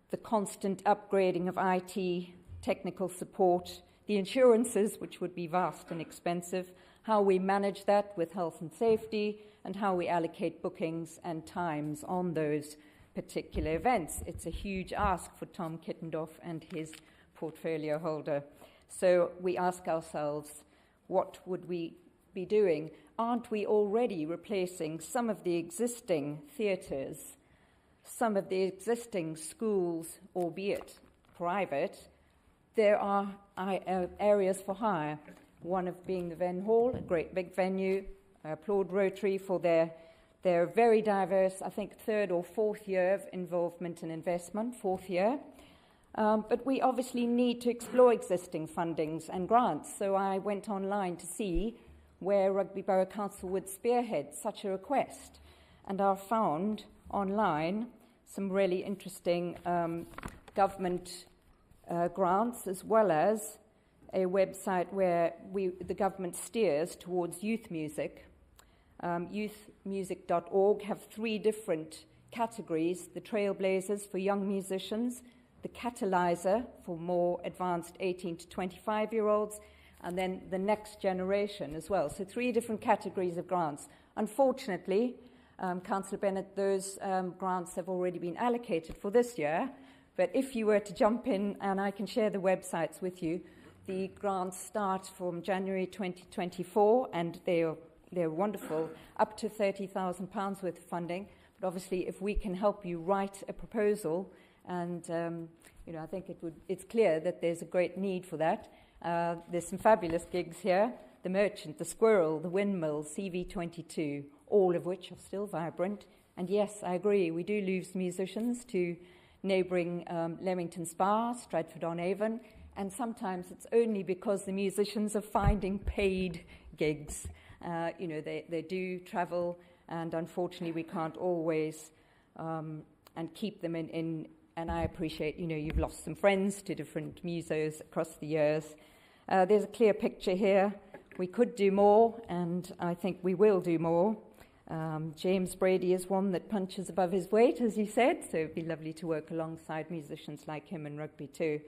the constant upgrading of IT, technical support, the insurances, which would be vast and expensive, how we manage that with health and safety, and how we allocate bookings and times on those particular events. It's a huge ask for Tom Kittendorf and his portfolio holder. So we ask ourselves, what would we be doing? Aren't we already replacing some of the existing theatres, some of the existing schools, albeit private? There are areas for hire, one of being the Venn Hall, a great big venue. I applaud Rotary for their very diverse, I think, third or fourth year of involvement and investment, fourth year. But we obviously need to explore existing fundings and grants. So I went online to see where Rugby Brough Council would spearhead such a request. And I found online some really interesting government grants, as well as a website where the government steers towards youth music. Youthmusic.org have 3 different categories: the Trailblazers for young musicians, the Catalyzer for more advanced 18 to 25-year-olds, and then the next generation as well. So 3 different categories of grants. Unfortunately, Councillor Bennett, those grants have already been allocated for this year. But if you were to jump in, and I can share the websites with you, the grants start from January 2024, and they're wonderful, up to £30,000 worth of funding. But obviously, if we can help you write a proposal, and I think it's clear that there's a great need for that. There's some fabulous gigs here: the Merchant, the Squirrel, the Windmill, CV22, all of which are still vibrant. And yes, I agree, we do lose musicians to neighbouring Leamington Spa, Stratford-on-Avon, and sometimes it's only because the musicians are finding paid gigs. They do travel, and unfortunately we can't always and keep them in. And I appreciate, you've lost some friends to different musos across the years. There's a clear picture here. We could do more, and I think we will do more. James Brady is one that punches above his weight, as you said, so it'd be lovely to work alongside musicians like him in rugby too.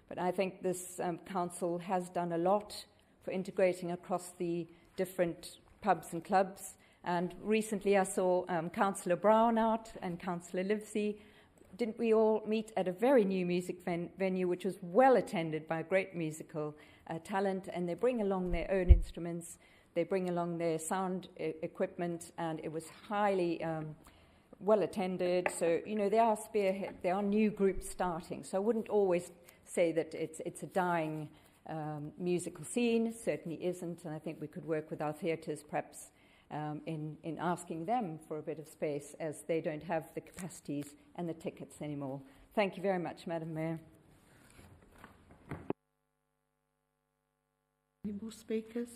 But I think this council has done a lot for integrating across the different pubs and clubs. And recently I saw Councillor Brown out and Councillor Livesey. Didn't we all meet at a very new music venue, which was well attended by great musical talent, and they bring along their own instruments, they bring along their sound equipment, and it was highly well attended. So, there are new groups starting. So I wouldn't always say that it's a dying musical scene. It certainly isn't, and I think we could work with our theatres perhaps in asking them for a bit of space, as they don't have the capacities and the tickets anymore. Thank you very much, Madam Mayor. Any more speakers?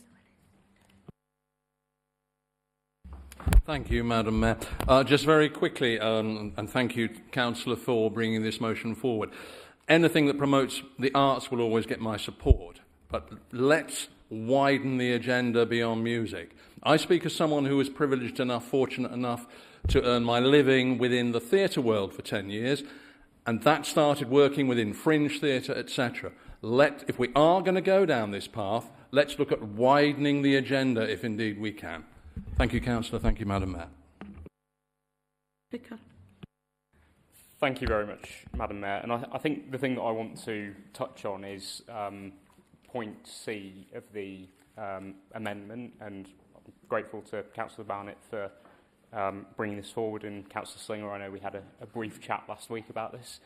Thank you, Madam Mayor. Just very quickly, and thank you, Councillor, for bringing this motion forward. Anything that promotes the arts will always get my support, but let's widen the agenda beyond music. I speak as someone who was privileged enough, fortunate enough to earn my living within the theatre world for 10 years, and that started working within fringe theatre, etc. If we are going to go down this path, let's look at widening the agenda if indeed we can. Thank you, Councillor. Thank you, Madam Mayor. Vicar. Thank you very much, Madam Mayor. And I think the thing that I want to touch on is point C of the amendment, and I'm grateful to Councillor Barnett for bringing this forward, and Councillor Slinger, I know we had a brief chat last week about this.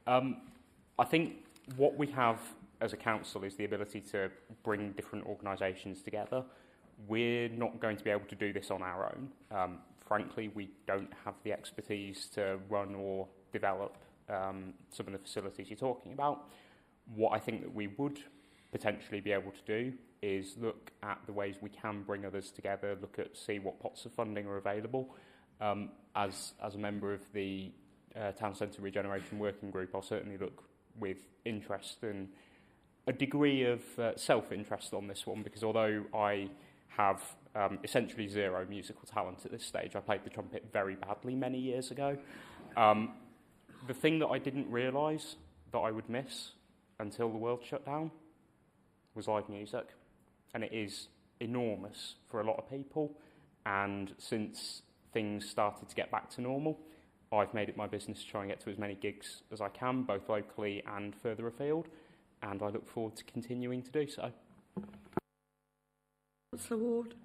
I think what we have as a council is the ability to bring different organisations together. We're not going to be able to do this on our own. Frankly, we don't have the expertise to run or develop some of the facilities you're talking about. What I think that we would potentially be able to do is look at the ways we can bring others together, see what pots of funding are available. As a member of the Town Centre Regeneration Working Group, I'll certainly look with interest and a degree of self-interest on this one, because although I have essentially zero musical talent at this stage, I played the trumpet very badly many years ago. The thing that I didn't realise that I would miss until the world shut down was live music, and it is enormous for a lot of people. And since things started to get back to normal, I've made it my business to try and get to as many gigs as I can, both locally and further afield, and I look forward to continuing to do so. Councillor Ward.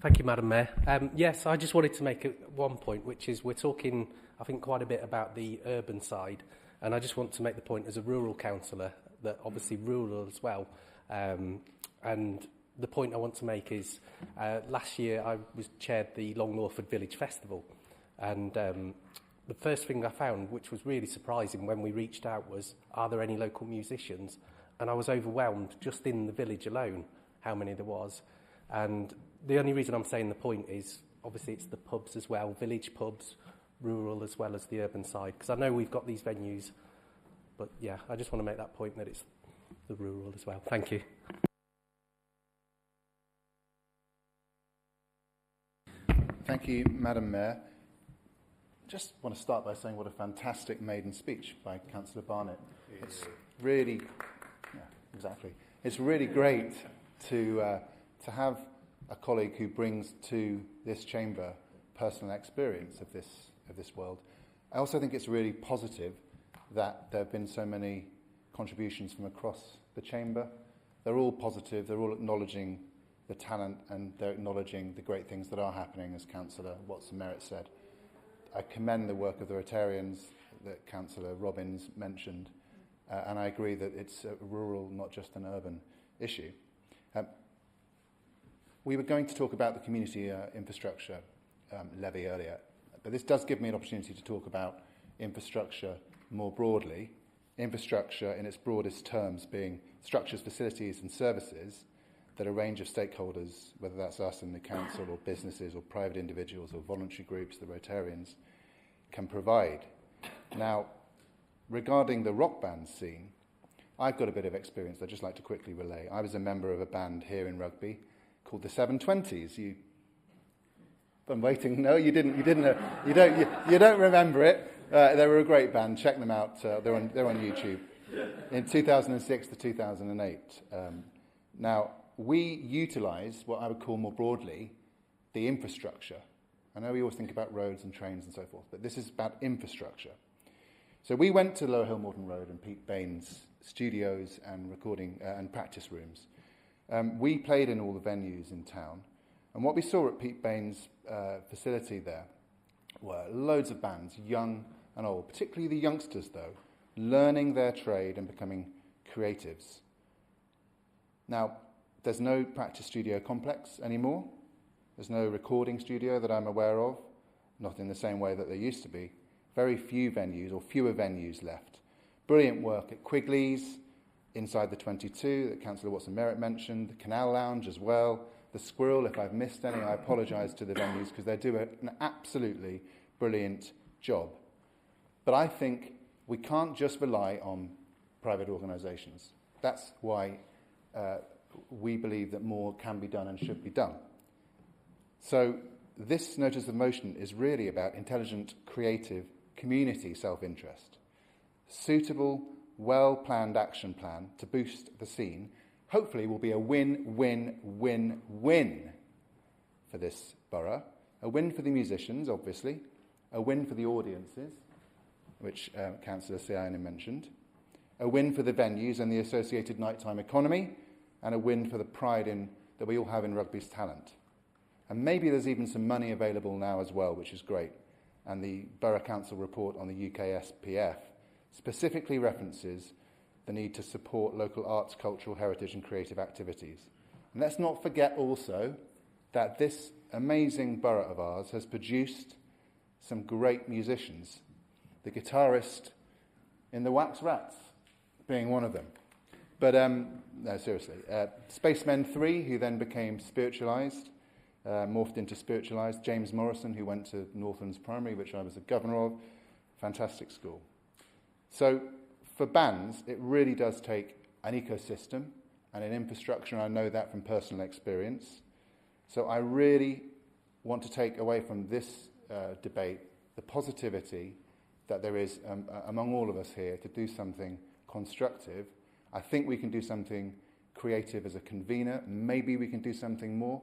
Thank you, Madam Mayor. Yes, I just wanted to make one point, which is we're talking, I think, quite a bit about the urban side, and I just want to make the point as a rural councillor that obviously rural as well. And the point I want to make is last year I chaired the Long Lawford Village Festival, and the first thing I found, which was really surprising when we reached out, was, are there any local musicians? And I was overwhelmed just in the village alone how many there was. And the only reason I'm saying the point is obviously it's the pubs as well, village pubs, rural as well as the urban side, because I know we've got these venues, but yeah, I just want to make that point that it's the rural as well. Thank you. Thank you, Madam Mayor. Just want to start by saying what a fantastic maiden speech by Councillor Barnett. It's really, yeah, exactly. It's really great to have a colleague who brings to this chamber personal experience of this world. I also think it's really positive that there have been so many contributions from across the chamber. They're all positive, they're all acknowledging the talent, and they're acknowledging the great things that are happening, as Councillor Watson-Merritt said. I commend the work of the Rotarians that Councillor Robbins mentioned, and I agree that it's a rural, not just an urban issue. We were going to talk about the community infrastructure levy earlier, but this does give me an opportunity to talk about infrastructure more broadly. Infrastructure in its broadest terms being structures, facilities and services that a range of stakeholders, whether that's us in the council or businesses or private individuals or voluntary groups, the Rotarians, can provide. Now, regarding the rock band scene, I've got a bit of experience I'd just like to quickly relay. I was a member of a band here in Rugby called the 720s. I'm waiting. No, you didn't. You don't remember it. They were a great band. Check them out. They're on YouTube. In 2006 to 2008. Now, we utilise what I would call more broadly the infrastructure. I know we always think about roads and trains and so forth, but this is about infrastructure. So we went to Lower Hill Morton Road and Pete Bain's studios and recording and practice rooms. We played in all the venues in town, and what we saw at Pete Bain's facility there were loads of bands, young and old, particularly the youngsters though, learning their trade and becoming creatives. Now, there's no practice studio complex anymore. There's no recording studio that I'm aware of, not in the same way that there used to be. Very few venues, or fewer venues left. Brilliant work at Quigley's, inside the 22 that Councillor Watson-Merritt mentioned, the Canal Lounge as well, the Squirrel. If I've missed any, I apologise to the venues because they do an absolutely brilliant job. But I think we can't just rely on private organisations. That's why we believe that more can be done and should be done. So this notice of motion is really about intelligent, creative, community self-interest. Suitable, well-planned action plan to boost the scene hopefully will be a win-win-win-win for this borough. A win for the musicians, obviously. A win for the audiences, which Councillor Siana mentioned. A win for the venues and the associated nighttime economy. And a win for the pride that we all have in rugby's talent. And maybe there's even some money available now as well, which is great. And the Borough Council report on the UK SPF specifically references the need to support local arts, cultural heritage and creative activities. And let's not forget also that this amazing borough of ours has produced some great musicians. The guitarist in the Wax Rats being one of them. But, no, seriously. Spacemen 3, who then became Spiritualised, morphed into Spiritualised. James Morrison, who went to Northlands Primary, which I was the governor of. Fantastic school. So, for bands, it really does take an ecosystem and an infrastructure, and I know that from personal experience. So I really want to take away from this debate the positivity that there is among all of us here to do something constructive. I think we can do something creative as a convener. Maybe we can do something more.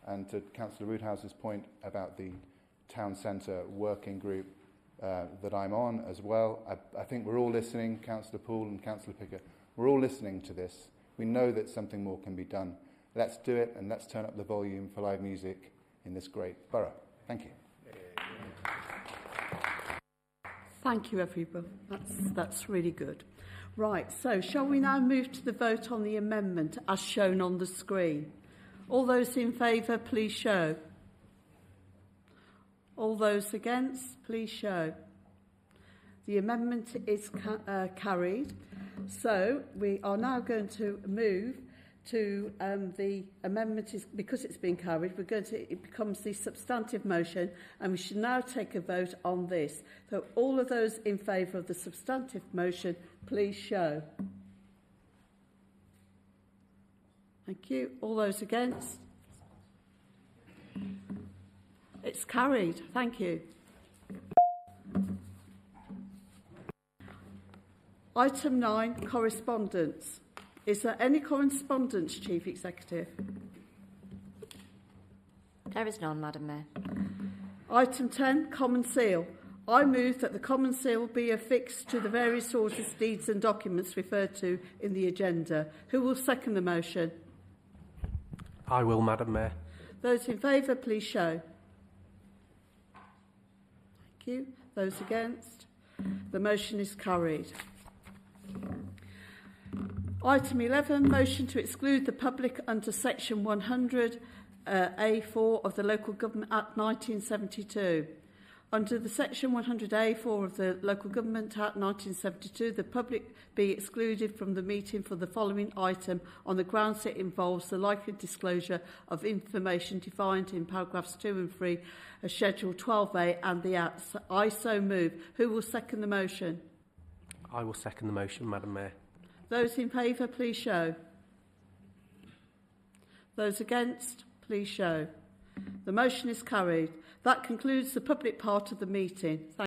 And to Councillor Roodhouse's point about the town centre working group that I'm on as well, I think we're all listening, Councillor Poole and Councillor Picker, we're all listening to this. We know that something more can be done. Let's do it, and let's turn up the volume for live music in this great borough. Thank you. Thank you, everybody. That's really good. Right, so shall we now move to the vote on the amendment as shown on the screen? All those in favour, please show. All those against, please show. The amendment is carried. So we are now going to move to the amendment is because it's been carried. It becomes the substantive motion, and we should now take a vote on this. So all of those in favour of the substantive motion, please show. Thank you. All those against? It's carried. Thank you. Item 9, correspondence. Is there any correspondence, Chief Executive? There is none, Madam Mayor. Item 10, Common Seal. I move that the Common Seal be affixed to the various orders, deeds and documents referred to in the agenda. Who will second the motion? I will, Madam Mayor. Those in favour, please show. Thank you. Those against? The motion is carried. Item 11, motion to exclude the public under Section 100 A4 of the Local Government Act 1972. Under the Section 100A4 of the Local Government Act 1972, the public be excluded from the meeting for the following item on the grounds it involves the likely disclosure of information defined in paragraphs 2 and 3 of Schedule 12A and the Act. I so move. Who will second the motion? I will second the motion, Madam Mayor. Those in favour, please show. Those against, please show. The motion is carried. That concludes the public part of the meeting. Thank